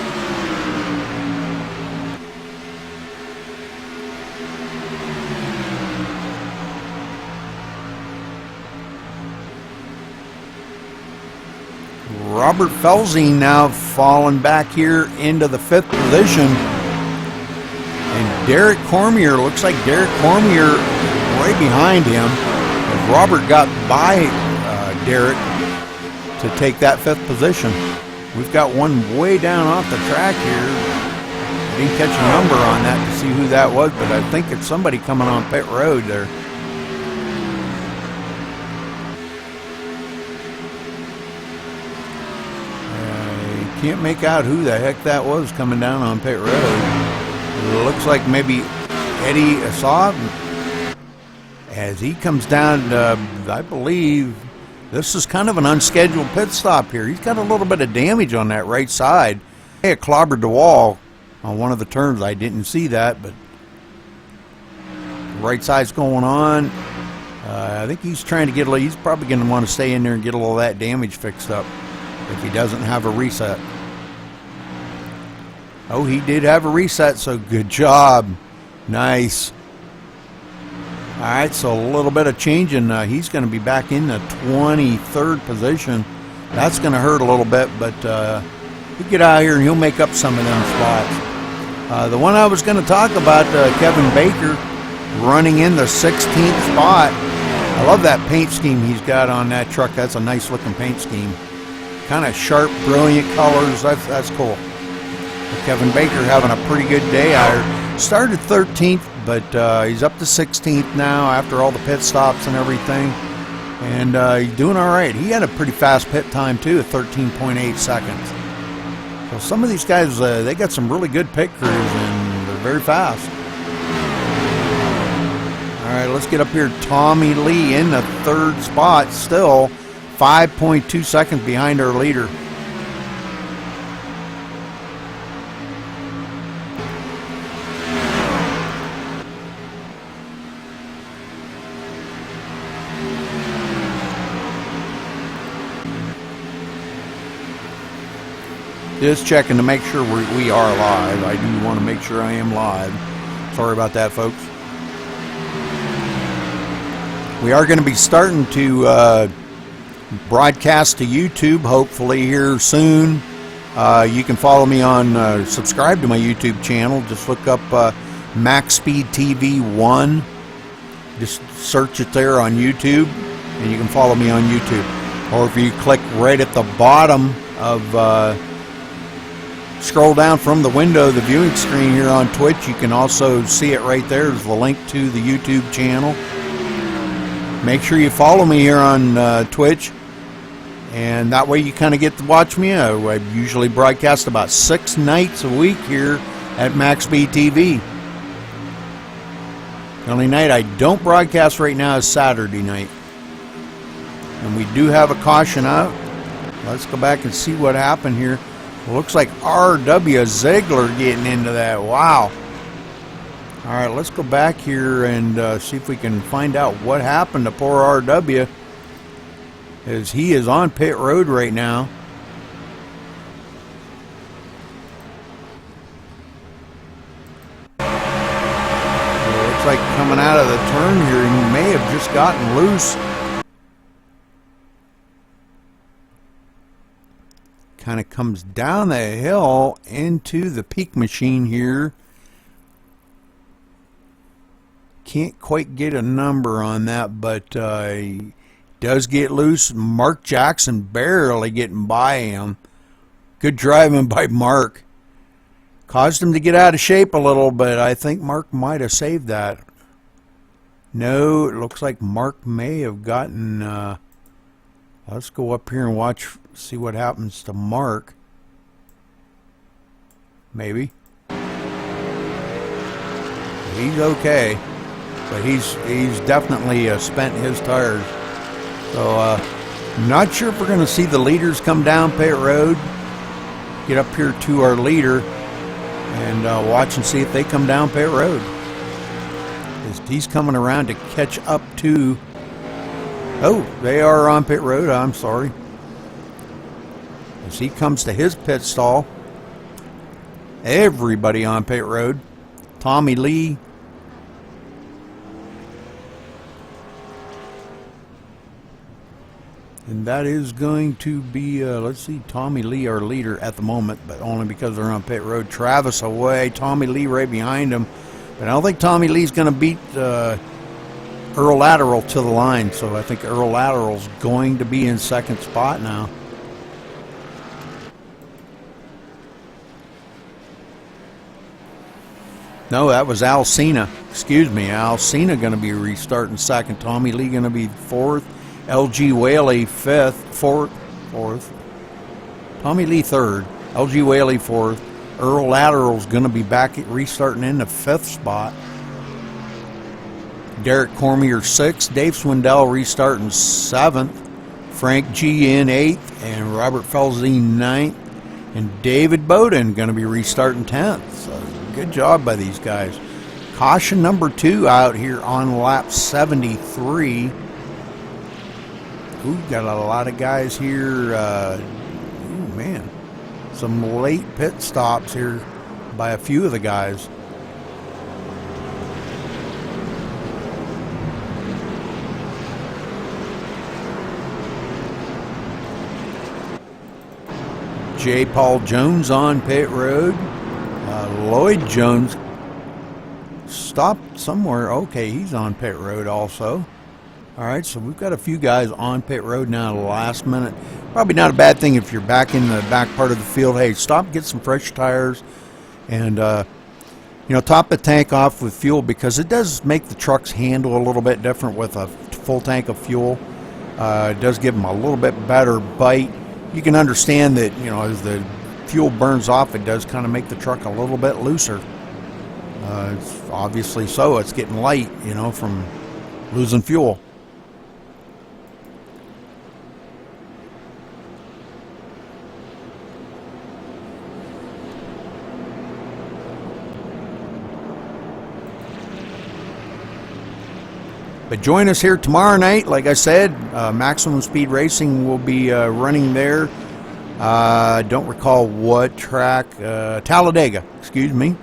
Robert Felsing now falling back here into the 5th position. And Derek Cormier, looks like Derek Cormier right behind him. As Robert got by Derek to take that 5th position. We've got one way down off the track here. I didn't catch a number on that to see who that was, but I think it's somebody coming on pit road there. Can't make out who the heck that was coming down on pit road. It looks like maybe Eddie Assad as he comes down. I believe this is kind of an unscheduled pit stop here. He's got a little bit of damage on that right side. He clobbered the wall on one of the turns. I didn't see that, but right side's going on. I think he's trying to get a. He's probably going to want to stay in there and get a little of that damage fixed up if he doesn't have a reset. Oh, he did have a reset, so good job. Nice. All right, so a little bit of change, and he's going to be back in the 23rd position. That's going to hurt a little bit, but he'll get out here and he'll make up some of them spots. The one I was going to talk about, Kevin Baker, running in the 16th spot. I love that paint scheme he's got on that truck. That's a nice looking paint scheme. Kind of sharp, brilliant colors. That's cool. Kevin Baker having a pretty good day out here. Started 13th, but he's up to 16th now after all the pit stops and everything. And he's doing all right. He had a pretty fast pit time too, at 13.8 seconds. So some of these guys, they got some really good pit crews, and they're very fast. All right, let's get up here. Tommy Lee in the 3rd spot still. 5.2 seconds behind our leader. Just checking to make sure we are live. I do want to make sure I am live. Sorry about that, folks. We are going to be starting to broadcast to YouTube, hopefully here soon. You can follow me on, subscribe to my YouTube channel. Just look up MaxSpeedTV 1. Just search it there on YouTube, and you can follow me on YouTube. Or if you click right at the bottom of... scroll down from the window, the viewing screen here on Twitch, you can also see it right there. There's the link to the YouTube channel. Make sure you follow me here on Twitch, and that way you kind of get to watch me. I usually broadcast about 6 nights a week here at MaxSpeedTV. The only night I don't broadcast right now is Saturday night. And we do have a caution out. Let's go back and see what happened here. Looks like R.W. Ziegler getting into that. Wow. All right, let's go back here and see if we can find out what happened to poor R.W. as he is on pit road right now. Looks like coming out of the turn here, he may have just gotten loose. Kind of comes down the hill into the peak machine here. Can't quite get a number on that, but he does get loose. Mark Jackson barely getting by him. Good driving by Mark. Caused him to get out of shape a little, but I think Mark might have saved that. No, it looks like Mark may have gotten... let's go up here and watch, see what happens to Mark. Maybe. He's okay, but he's definitely spent his tires. So not sure if we're going to see the leaders come down pit road. Get up here to our leader and watch and see if they come down pit road. He's coming around to catch up to... Oh, they are on pit road. I'm sorry. As he comes to his pit stall, everybody on pit road. Tommy Lee. And that is going to be, let's see, Tommy Lee, our leader at the moment, but only because they're on pit road. Travis away, Tommy Lee right behind him. But I don't think Tommy Lee's going to beat Earl Lateral to the line, so I think Earl Lateral's going to be in second spot now. No, that was Al Cena. Excuse me, Al Cena going to be restarting second. Tommy Lee going to be fourth. LG Whaley fourth. Tommy Lee third. LG Whaley fourth. Earl Lateral's going to be back at restarting in the fifth spot. Derek Cormier 6th, Dave Swindell restarting 7th, Frank G in 8th, and Robert Felzine 9th, and David Bowden going to be restarting 10th. So good job by these guys. Caution number 2 out here on lap 73. Ooh, got a lot of guys here. Ooh, man, some late pit stops here by a few of the guys. J. Paul Jones on pit road. Lloyd Jones stopped somewhere. Okay, he's on pit road also. All right, so we've got a few guys on pit road now at the last minute. Probably not a bad thing if you're back in the back part of the field. Hey, stop, get some fresh tires, and you know, top the tank off with fuel, because it does make the trucks handle a little bit different with a full tank of fuel. It does give them a little bit better bite. You can understand that, you know, as the fuel burns off, it does kind of make the truck a little bit looser. It's obviously so. It's getting light, you know, from losing fuel. But join us here tomorrow night. Like I said, Maximum Speed Racing will be running there. Don't recall what track. Talladega, excuse me.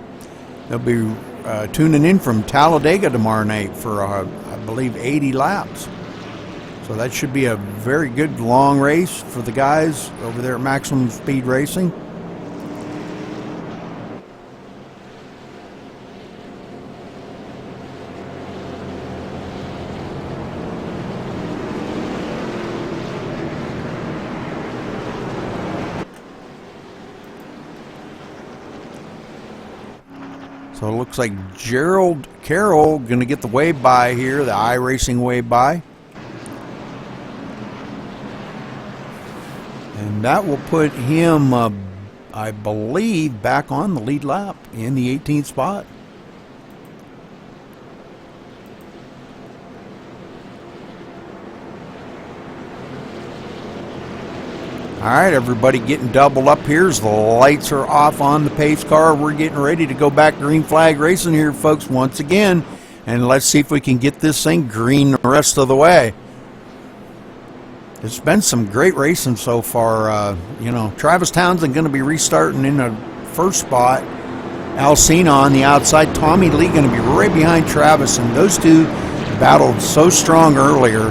They'll be tuning in from Talladega tomorrow night for, I believe, 80 laps. So that should be a very good long race for the guys over there at Maximum Speed Racing. So it looks like Gerald Carroll going to get the wave by here, the iRacing wave by. And that will put him, I believe, back on the lead lap in the 18th spot. All right, everybody getting doubled up here as the lights are off on the pace car. We're getting ready to go back green flag racing here, folks, once again. And let's see if we can get this thing green the rest of the way. It's been some great racing so far. Travis Townsend going to be restarting in the first spot. Alcina on the outside. Tommy Lee going to be right behind Travis. And those two battled so strong earlier.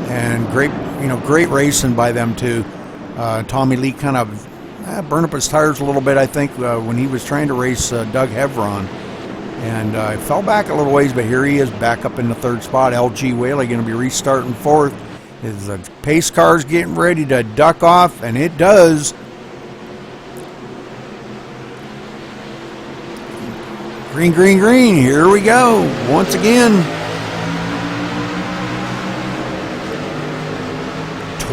And great racing by them two. Tommy Lee kind of burned up his tires a little bit, I think, when he was trying to race Doug Hevron. And fell back a little ways, but here he is back up in the third spot. LG Whaley going to be restarting fourth. His pace car's getting ready to duck off, and it does. Green, green, green. Here we go. Once again.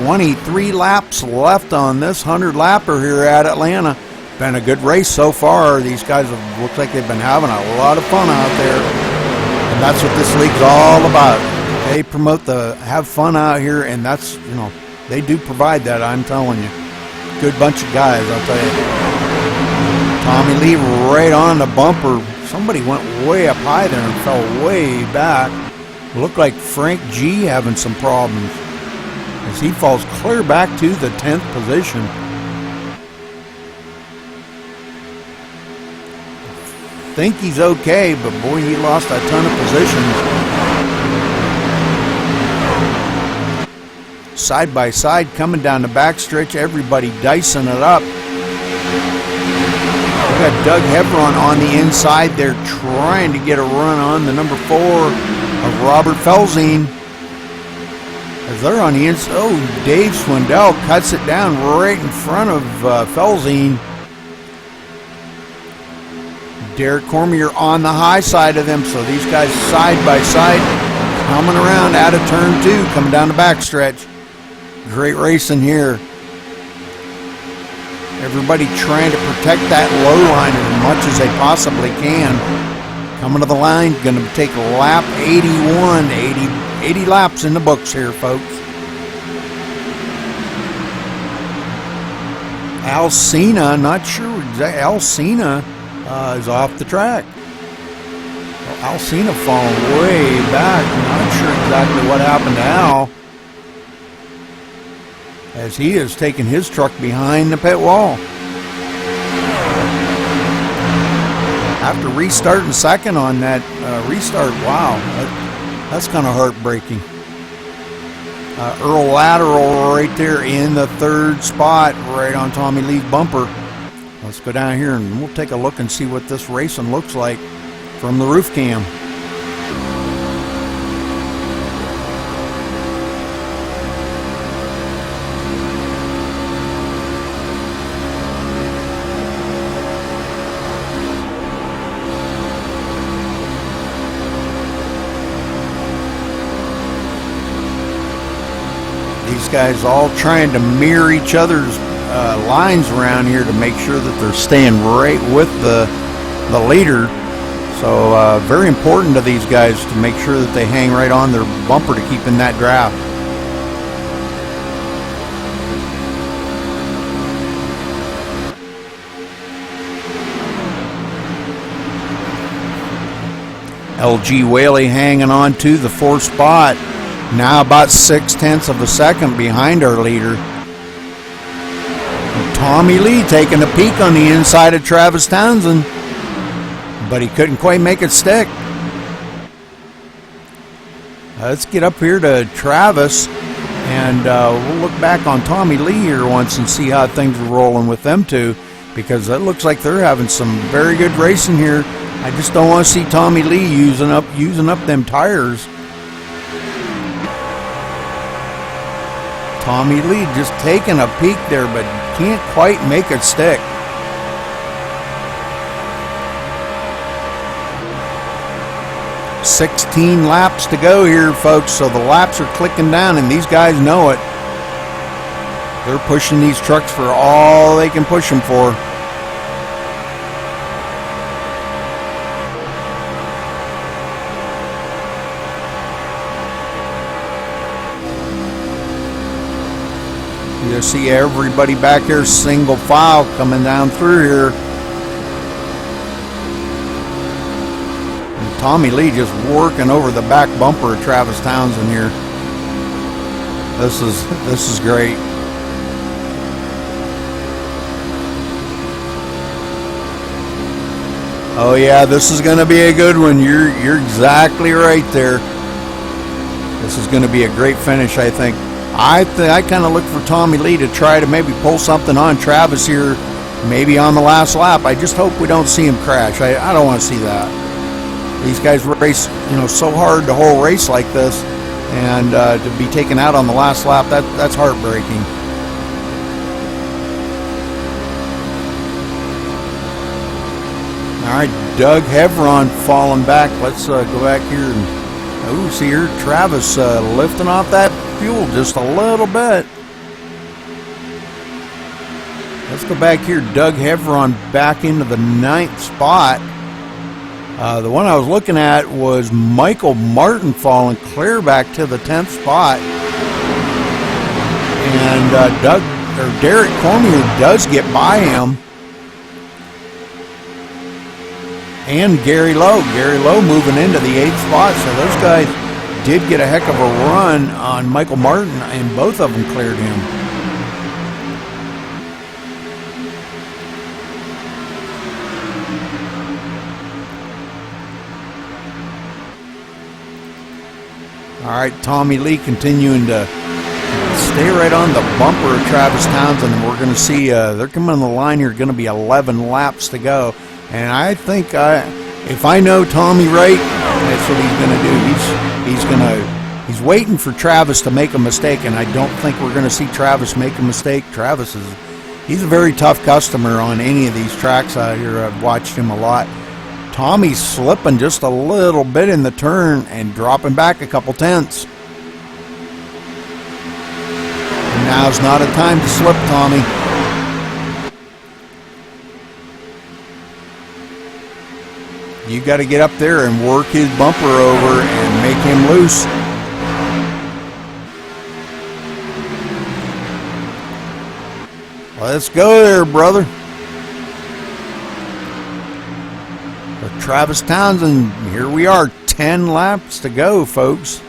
23 laps left on this 100-lapper here at Atlanta. Been a good race so far. These guys look like they've been having a lot of fun out there. And that's what this league's all about. They promote the have fun out here, and that's, they do provide that, I'm telling you. Good bunch of guys, I'll tell you. Tommy Lee right on the bumper. Somebody went way up high there and fell way back. Looked like Frank G having some problems, as he falls clear back to the 10th position. Think he's okay, but boy, he lost a ton of positions. Side by side, coming down the backstretch, everybody dicing it up. We got Doug Hevron on the inside there trying to get a run on the number 4 of Robert Felzine. As they're on the inside, Dave Swindell cuts it down right in front of Felzine. Derek Cormier on the high side of them, so these guys side by side, coming around out of turn 2, coming down the backstretch. Great racing here. Everybody trying to protect that low line as much as they possibly can. Coming to the line, going to take lap 81, 80 laps in the books here, folks. Alcina, not sure exactly. Alcina is off the track. Well, Alcina falling way back. Not sure exactly what happened to Al, as he is taking his truck behind the pit wall. After restarting second on that restart, wow, that's kind of heartbreaking. Earl Lateral right there in the third spot, right on Tommy Lee's bumper. Let's go down here and we'll take a look and see what this racing looks like from the roof cam. These guys all trying to mirror each other's lines around here to make sure that they're staying right with the leader. So very important to these guys to make sure that they hang right on their bumper to keep in that draft. LG Whaley hanging on to the 4th spot. Now about 0.6 of a second behind our leader. Tommy Lee taking a peek on the inside of Travis Townsend, but he couldn't quite make it stick. Let's get up here to Travis, and we'll look back on Tommy Lee here once and see how things are rolling with them two, because it looks like they're having some very good racing here. I just don't want to see Tommy Lee using up them tires. Tommy Lee just taking a peek there, but can't quite make it stick. "16 laps to go here, folks, so the laps are clicking down, and these guys know it. They're pushing these trucks for all they can push them for. You see everybody back here single file coming down through here. And Tommy Lee just working over the back bumper of Travis Townsend here. This is great. Oh yeah, this is going to be a good one. You're exactly right there. This is going to be a great finish, I think. I kind of look for Tommy Lee to try to maybe pull something on Travis here, maybe on the last lap. I just hope we don't see him crash. I don't want to see that. These guys race, so hard the whole race like this, and to be taken out on the last lap, that's heartbreaking. All right, Doug Hevron falling back. Let's go back here and see here Travis lifting off that fuel just a little bit. Let's go back here. Doug Hevron back into the 9th spot. The one I was looking at was Michael Martin falling clear back to the 10th spot, and Derek Cormier does get by him. And Gary Lowe moving into the 8th spot, so those guys did get a heck of a run on Michael Martin, and both of them cleared him. All right, Tommy Lee continuing to stay right on the bumper of Travis Townsend, and we're going to see they're coming on the line here. Going to be 11 laps to go. And I think if I know Tommy right, that's what he's going to do. He's waiting for Travis to make a mistake, and I don't think we're going to see Travis make a mistake. He's a very tough customer on any of these tracks out here. I've watched him a lot. Tommy's slipping just a little bit in the turn and dropping back a couple tenths. And now's not a time to slip, Tommy. You got to get up there and work his bumper over and make him loose. Let's go there, brother. But Travis Townsend, here we are, 10 laps to go, folks.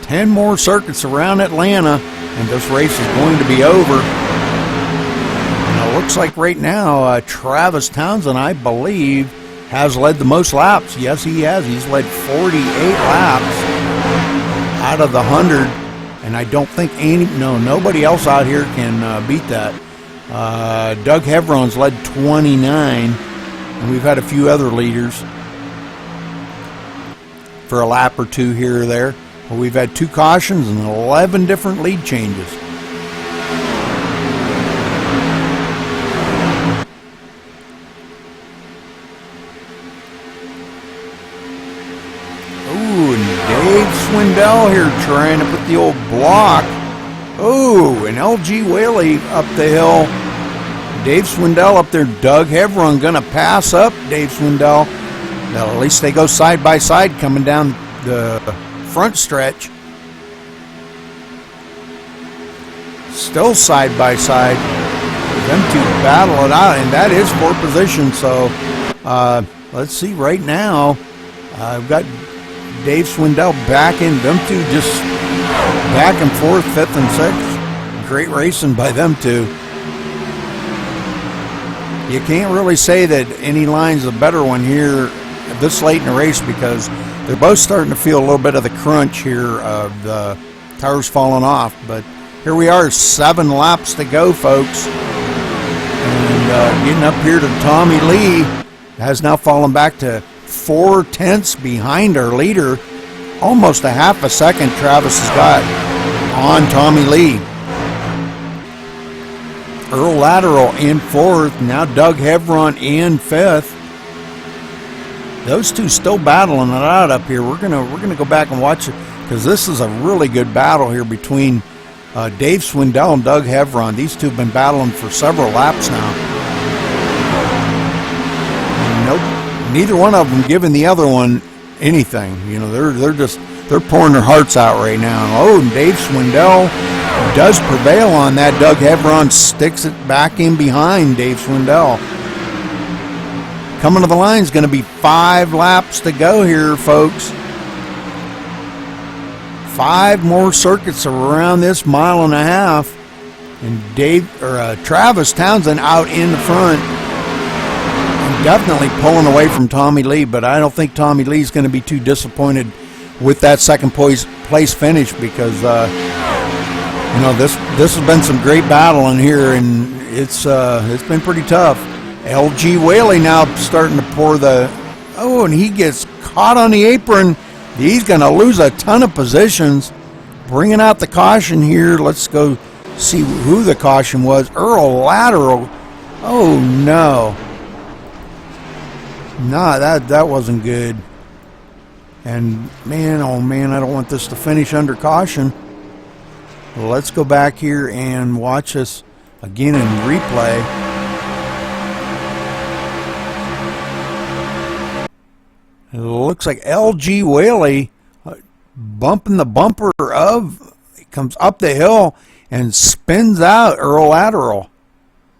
10 more circuits around Atlanta, and this race is going to be over. And it looks like right now, Travis Townsend, I believe, has led the most laps. Yes, he has. He's led 48 laps out of the 100, and I don't think nobody else out here can beat that. Doug Hevron's led 29, and we've had a few other leaders for a lap or two here or there. Well, we've had 2 cautions and 11 different lead changes. Swindell here trying to put the old block. Oh, and LG Whaley up the hill. Dave Swindell up there. Doug Hevron going to pass up Dave Swindell. Now, at least they go side by side coming down the front stretch. Still side by side. Them two battle it out, and that is 4th position. So let's see right now. We've got Dave Swindell back in. Them two just back and forth, 5th and 6th. Great racing by them two. You can't really say that any line's a better one here this late in the race because they're both starting to feel a little bit of the crunch here of the tires falling off. But here we are, 7 laps to go, folks. And getting up here to Tommy Lee has now fallen back to 4/10 behind our leader. Almost a half a second Travis has got on Tommy Lee. Earl Lateral in 4th. Now Doug Hevron in 5th. Those two still battling it out up here. We're gonna go back and watch it because this is a really good battle here between Dave Swindell and Doug Hevron. These two have been battling for several laps now. And nope, neither one of them giving the other one anything. You know, they're pouring their hearts out right now. Oh, and Dave Swindell does prevail on that. Doug Hevron sticks it back in behind Dave Swindell. Coming to the line is going to be 5 laps to go here, folks. 5 more circuits around this 1.5 miles. And Travis Townsend out in the front. And definitely pulling away from Tommy Lee, but I don't think Tommy Lee's going to be too disappointed with that second place finish because you know, this has been some great battling here, and it's been pretty tough. LG Whaley now starting to pour and he gets caught on the apron. He's going to lose a ton of positions. Bringing out the caution here. Let's go see who the caution was. Earl Lateral. Oh no. Nah, that wasn't good. And man, oh man, I don't want this to finish under caution. Let's go back here and watch this again in replay. It looks like LG Whaley bumping the bumper comes up the hill and spins out Earl Lateral.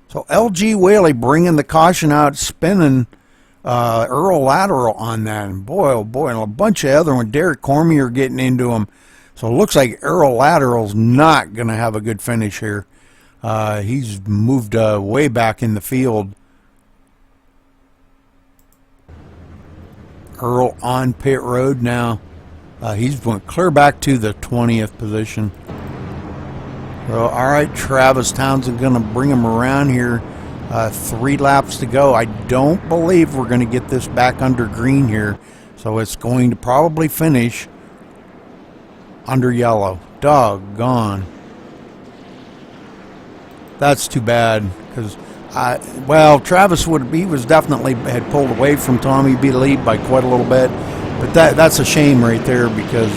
So LG Whaley bringing the caution out, spinning Earl Lateral on that. And boy, oh boy, and a bunch of other ones. Derek Cormier getting into him. So it looks like Earl Lateral's not going to have a good finish here. He's moved way back in the field. Earl on pit road now. He's went clear back to the 20th position. Well, all right, Travis Townsend going to bring him around here. 3 laps to go. I don't believe we're going to get this back under green here. So it's going to probably finish under yellow. Doggone. That's too bad because Travis was definitely had pulled away from Tommy B. lead by quite a little bit, but that's a shame right there because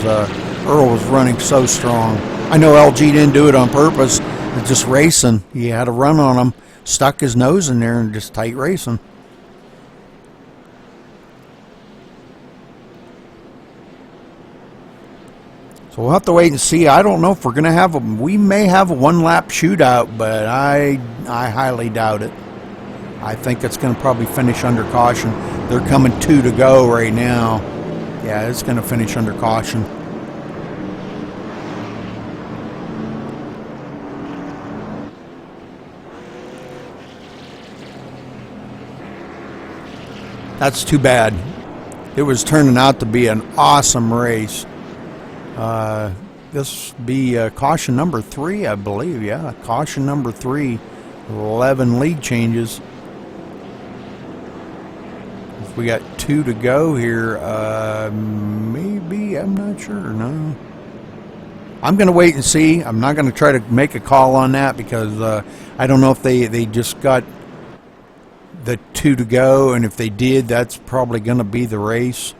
Earl was running so strong. I know LG didn't do it on purpose. It's just racing. He had a run on him, stuck his nose in there, and just tight racing. So we'll have to wait and see. I don't know if we're going to have we may have a 1-lap shootout, but I highly doubt it. I think it's going to probably finish under caution. They're coming 2 to go right now. Yeah, it's going to finish under caution. That's too bad. It was turning out to be an awesome race. This be caution number 3, I believe. Yeah, caution number 3. 11 lead changes. If we got 2 to go here, maybe, I'm not sure. No, I'm going to wait and see. I'm not going to try to make a call on that because I don't know if they just got the 2 to go, and if they did, that's probably going to be the race.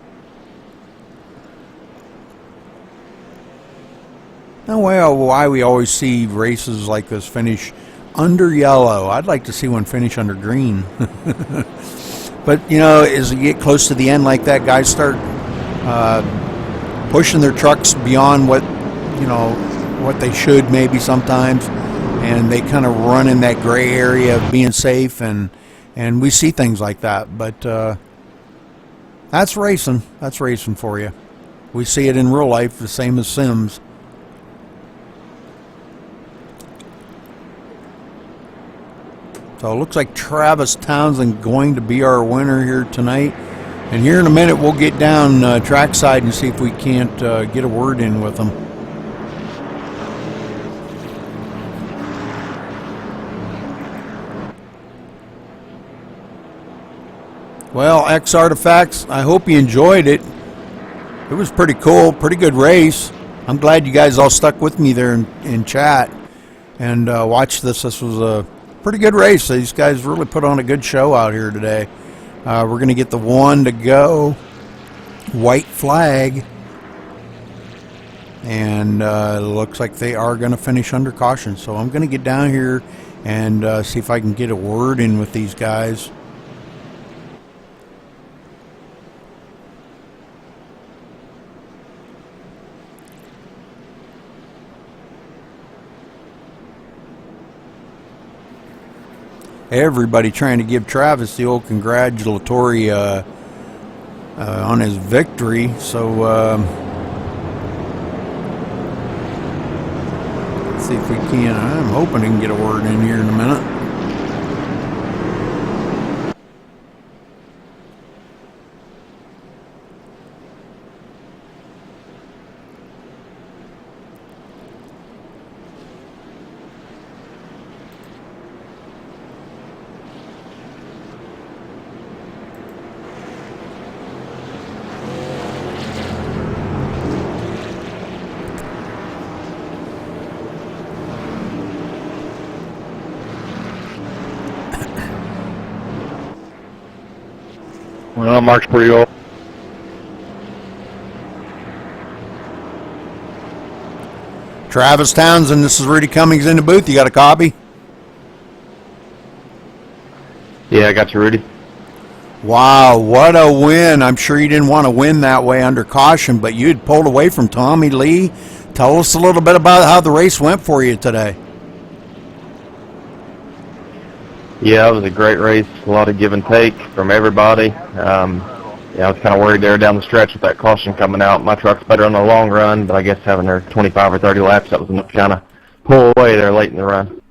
Now, well, why we always see races like this finish under yellow. I'd like to see one finish under green. But, you know, as you get close to the end like that, guys start pushing their trucks beyond what, you know, what they should maybe sometimes. And they kind of run in that gray area of being safe. And we see things like that. But That's racing. That's racing for you. We see it in real life, the same as Sims. So it looks like Travis Townsend going to be our winner here tonight. And here in a minute, we'll get down trackside and see if we can't get a word in with him. Well, X Artifacts, I hope you enjoyed it. It was pretty cool, pretty good race. I'm glad you guys all stuck with me there in chat and watched this. This was a pretty good race. These guys really put on a good show out here today. We're going to get the one to go. White flag. And it looks like they are going to finish under caution. So I'm going to get down here and see if I can get a word in with these guys. Everybody trying to give Travis the old congratulatory on his victory. So let's see if we can. I'm hoping I can get a word in here in a minute. Well, Mark's pretty old. Travis Townsend, this is Rudy Cummings in the booth. You got a copy? Yeah, I got you, Rudy. Wow, what a win. I'm sure you didn't want to win that way under caution, but you had pulled away from Tommy Lee. Tell us a little bit about how the race went for you today. Yeah, it was a great race. A lot of give and take from everybody. Yeah, I was kind of worried there down the stretch with that caution coming out. My truck's better on the long run, but I guess having her 25 or 30 laps, that was enough to kind of pull away there late in the run.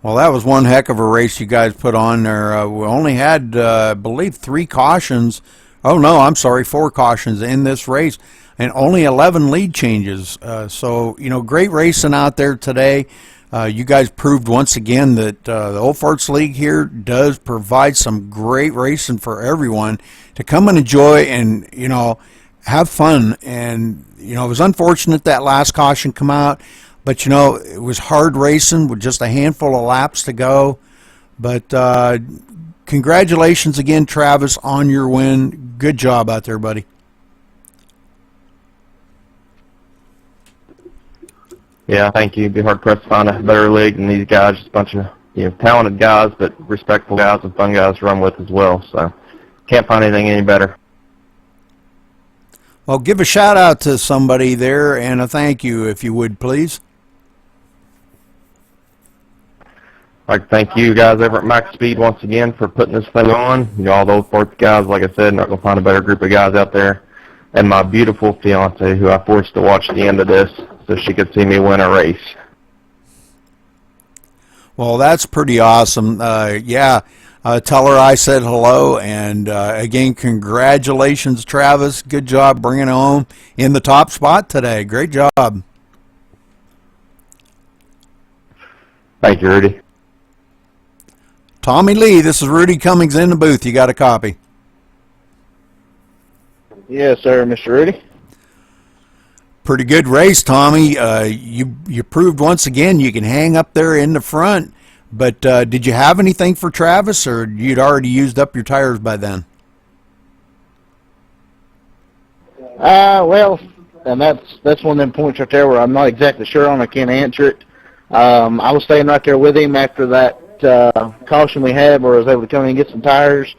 Well, that was one heck of a race you guys put on there. We only had, I believe, 3 cautions. Oh, no, I'm sorry, 4 cautions in this race, and only 11 lead changes. So, you know, great racing out there today. You guys proved once again that the Old Farts League here does provide some great racing for everyone to come and enjoy and, you know, have fun. And, you know, it was unfortunate that last caution come out, but, you know, it was hard racing with just a handful of laps to go. But congratulations again, Travis, on your win. Good job out there, buddy. Yeah, thank you. It'd be hard pressed to find a better league than these guys. Just a bunch of talented guys, but respectful guys and fun guys to run with as well. So can't find anything any better. Well, give a shout out to somebody there and a thank you, if you would, please. I'd like to thank you guys over at Max Speed once again for putting this thing on. You know, all those sports guys, like I said, not going to find a better group of guys out there. And my beautiful fiance, who I forced to watch the end of this so she could see me win a race. Well, that's pretty awesome. Yeah, tell her I said hello. And again, congratulations, Travis. Good job bringing it home in the top spot today. Great job. Thank you, Rudy. Tommy Lee, this is Rudy Cummings in the booth. You got a copy? Yes, sir, Mr. Rudy. Pretty good race, Tommy. You proved once again you can hang up there in the front. But did you have anything for Travis, or you'd already used up your tires by then? Well, and that's one of them points right there where I'm not exactly sure on. I can't answer it. I was staying right there with him after that caution we had where I was able to come in and get some tires.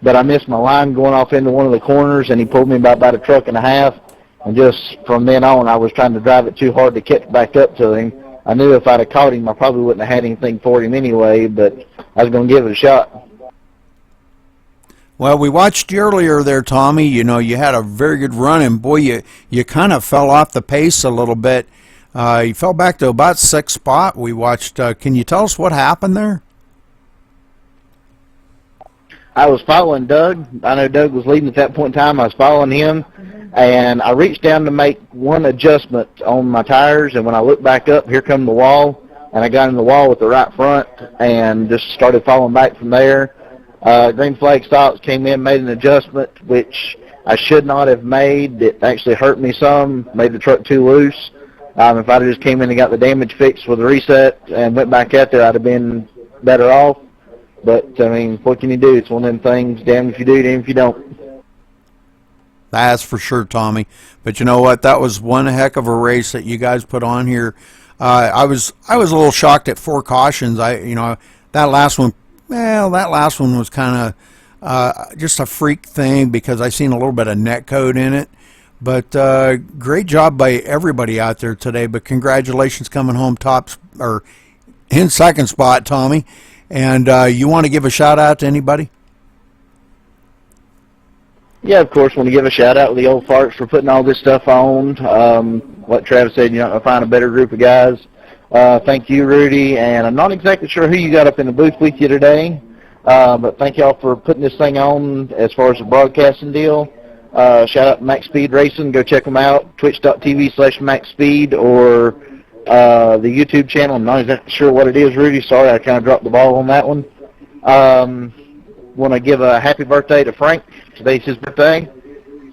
But I missed my line going off into one of the corners, and he pulled me by about a truck and a half. And just from then on, I was trying to drive it too hard to catch back up to him. I knew if I'd have caught him, I probably wouldn't have had anything for him anyway, but I was going to give it a shot. Well, we watched you earlier there, Tommy. You know, you had a very good run, and boy, you kind of fell off the pace a little bit. You fell back to about 6th spot. We watched. Can you tell us what happened there? I was following Doug. I know Doug was leading at that point in time. I was following him, and I reached down to make one adjustment on my tires, and when I looked back up, here come the wall, and I got in the wall with the right front and just started falling back from there. Green flag stops, came in, made an adjustment, which I should not have made. It actually hurt me some, made the truck too loose. If I'd have just came in and got the damage fixed with a reset and went back out there, I'd have been better off. But, I mean, what can you do? It's one of them things, damn if you do, damn if you don't. That's for sure, Tommy. But you know what? That was one heck of a race that you guys put on here. I was a little shocked at 4 cautions. That last one was kind of just a freak thing because I seen a little bit of net code in it. But great job by everybody out there today. But congratulations coming home in 2nd spot, Tommy. And you want to give a shout out to anybody? Yeah, of course, want to give a shout out to the old farts for putting all this stuff on. Like Travis said, you're not going to find a better group of guys. Thank you, Rudy. And I'm not exactly sure who you got up in the booth with you today, but thank y'all for putting this thing on as far as the broadcasting deal. Shout out to Max Speed Racing. Go check them out, twitch.tv/MaxSpeed or the YouTube channel. I'm not exactly sure what it is, Rudy. Sorry, I kind of dropped the ball on that one. Want to give a happy birthday to Frank. Today's his birthday.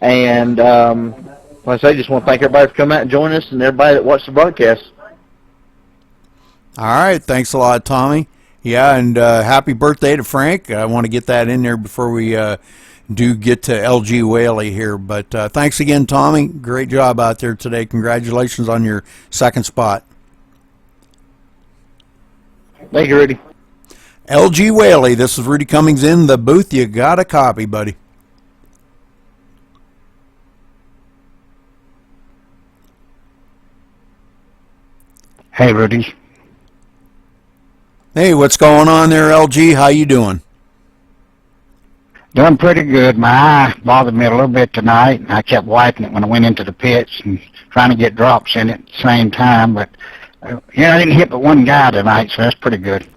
And like I say, just want to thank everybody for coming out and joining us and everybody that watched the broadcast. All right. Thanks a lot, Tommy. Yeah, and happy birthday to Frank. I want to get that in there before we do get to LG Whaley here. But thanks again, Tommy. Great job out there today. Congratulations on your 2nd spot. Thank you, Rudy. LG Whaley, this is Rudy Cummings in the booth. You got a copy, buddy. Hey, Rudy. Hey, what's going on there, LG? How you doing? Doing pretty good. My eye bothered me a little bit tonight, and I kept wiping it when I went into the pits and trying to get drops in it at the same time. But, I didn't hit but one guy tonight, so that's pretty good.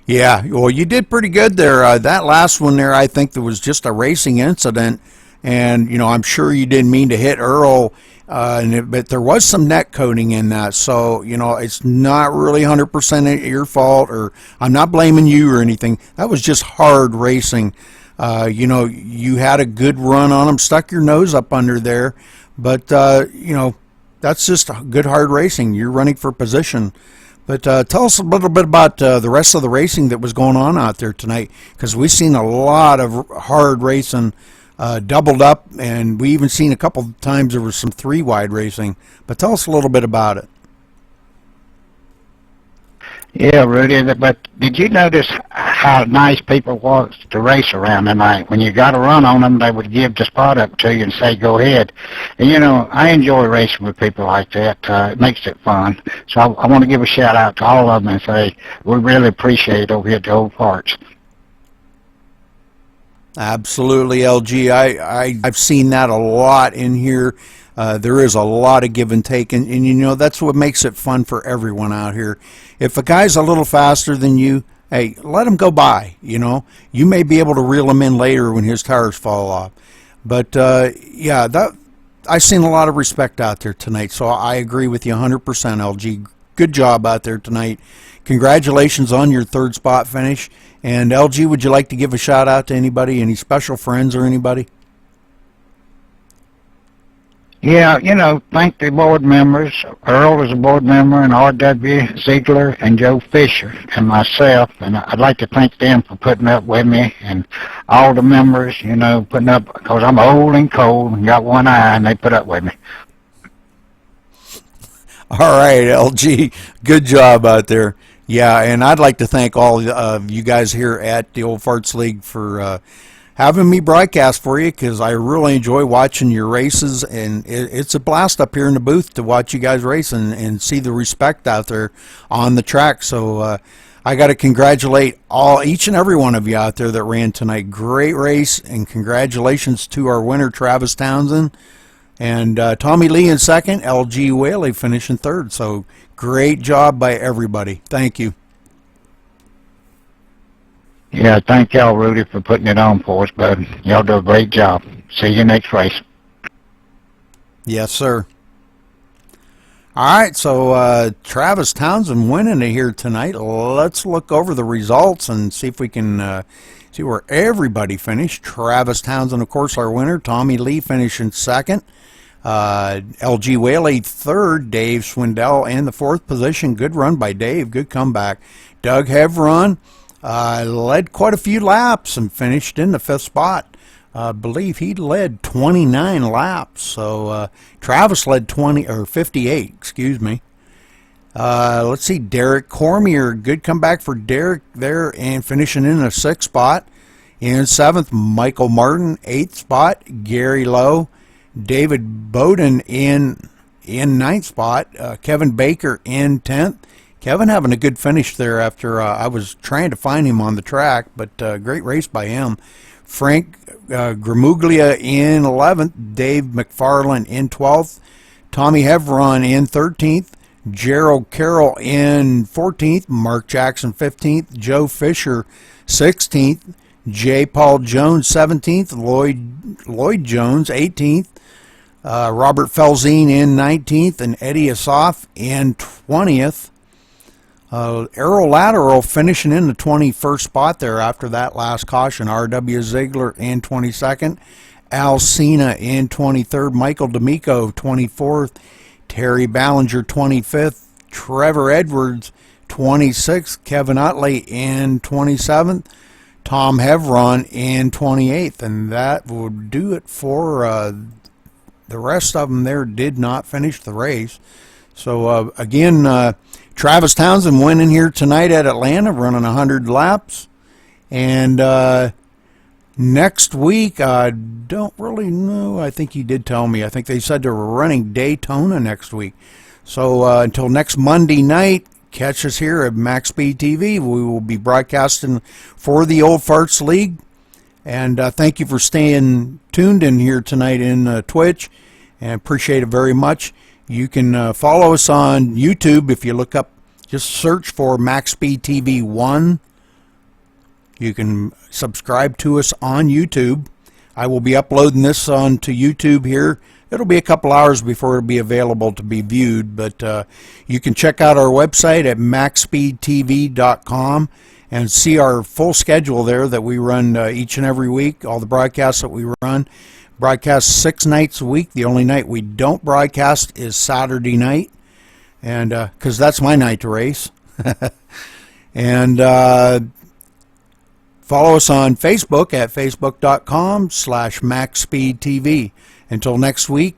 Yeah, well, you did pretty good there. That last one there, I think there was just a racing incident, and, I'm sure you didn't mean to hit Earl, but there was some net coding in that, so, it's not really 100% your fault, or I'm not blaming you or anything. That was just hard racing. You had a good run on them, stuck your nose up under there, but, that's just good hard racing. You're running for position. But tell us a little bit about the rest of the racing that was going on out there tonight, because we've seen a lot of hard racing doubled up, and we even seen a couple of times there was some 3-wide racing. But tell us a little bit about it. Yeah, Rudy, but did you notice how nice people was to race around tonight? When you got a run on them, they would give the spot up to you and say, go ahead. And, I enjoy racing with people like that. It makes it fun. So I want to give a shout-out to all of them and say we really appreciate it over here at the Old Parts. Absolutely, LG. I've seen that a lot in here. There is a lot of give and take, and that's what makes it fun for everyone out here. If a guy's a little faster than you, hey, let him go by. You may be able to reel him in later when his tires fall off. But I've seen a lot of respect out there tonight, so I agree with you 100%, LG. Good job out there tonight. Congratulations on your 3rd spot finish. And LG, would you like to give a shout out to anybody, any special friends or anybody? Yeah, thank the board members. Earl is a board member, and R.W. Ziegler and Joe Fisher and myself. And I'd like to thank them for putting up with me, and all the members, putting up, because I'm old and cold and got one eye, and they put up with me. All right, LG, good job out there. Yeah, and I'd like to thank all of you guys here at the Old Farts League for having me broadcast for you, because I really enjoy watching your races, and it's a blast up here in the booth to watch you guys race and see the respect out there on the track. So I got to congratulate each and every one of you out there that ran tonight. Great race, and congratulations to our winner, Travis Townsend. And Tommy Lee in second, LG Whaley finishing third. So great job by everybody. Thank you. Yeah, thank y'all, Rudy, for putting it on for us, bud. Y'all do a great job. See you next race. Yes, sir. All right, so Travis Townsend winning it here tonight. Let's look over the results and see if we can see where everybody finished. Travis Townsend, of course, our winner. Tommy Lee finishing second. LG Whaley third. Dave Swindell in the fourth position. Good run by Dave. Good comeback. Doug Hevron led quite a few laps and finished in the fifth spot. I believe he led 29 laps. So Travis led 58. Excuse me. Let's see. Derek Cormier. Good comeback for Derek there and finishing in the sixth spot. In seventh, Michael Martin. Eighth spot, Gary Lowe. David Bowden in ninth spot. Kevin Baker in 10th. Kevin having a good finish there after I was trying to find him on the track, but great race by him. Frank Gramuglia in 11th. Dave McFarland in 12th. Tommy Hevron in 13th. Gerald Carroll in 14th. Mark Jackson 15th. Joe Fisher 16th. J. Paul Jones 17th. Lloyd Jones 18th. Robert Felzine in 19th, and Eddie Asaf in 20th. Errol Lateral finishing in the 21st spot there after that last caution. R.W. Ziegler in 22nd. Al Cena in 23rd. Michael D'Amico 24th. Terry Ballinger 25th. Trevor Edwards 26th. Kevin Utley in 27th. Tom Hevron in 28th. And that would do it for the rest of them there did not finish the race. So, again, Travis Townsend winning here tonight at Atlanta, running 100 laps. And next week, I don't really know. I think he did tell me. I think they said they were running Daytona next week. So, until next Monday night, catch us here at MaxSpeedTV. We will be broadcasting for the Old Farts League. And thank you for staying tuned in here tonight in Twitch, and appreciate it very much. You can follow us on YouTube if you look up, just search for MaxSpeedTV 1. You can subscribe to us on YouTube. I will be uploading this onto YouTube here. It'll be a couple hours before it'll be available to be viewed, but you can check out our website at MaxSpeedTV.com and see our full schedule there that we run each and every week, all the broadcasts that we run. Broadcast 6 nights a week. The only night we don't broadcast is Saturday night, and because that's my night to race. And follow us on Facebook at facebook.com/MaxSpeedTV. Until next week,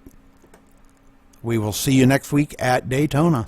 we will see you next week at Daytona.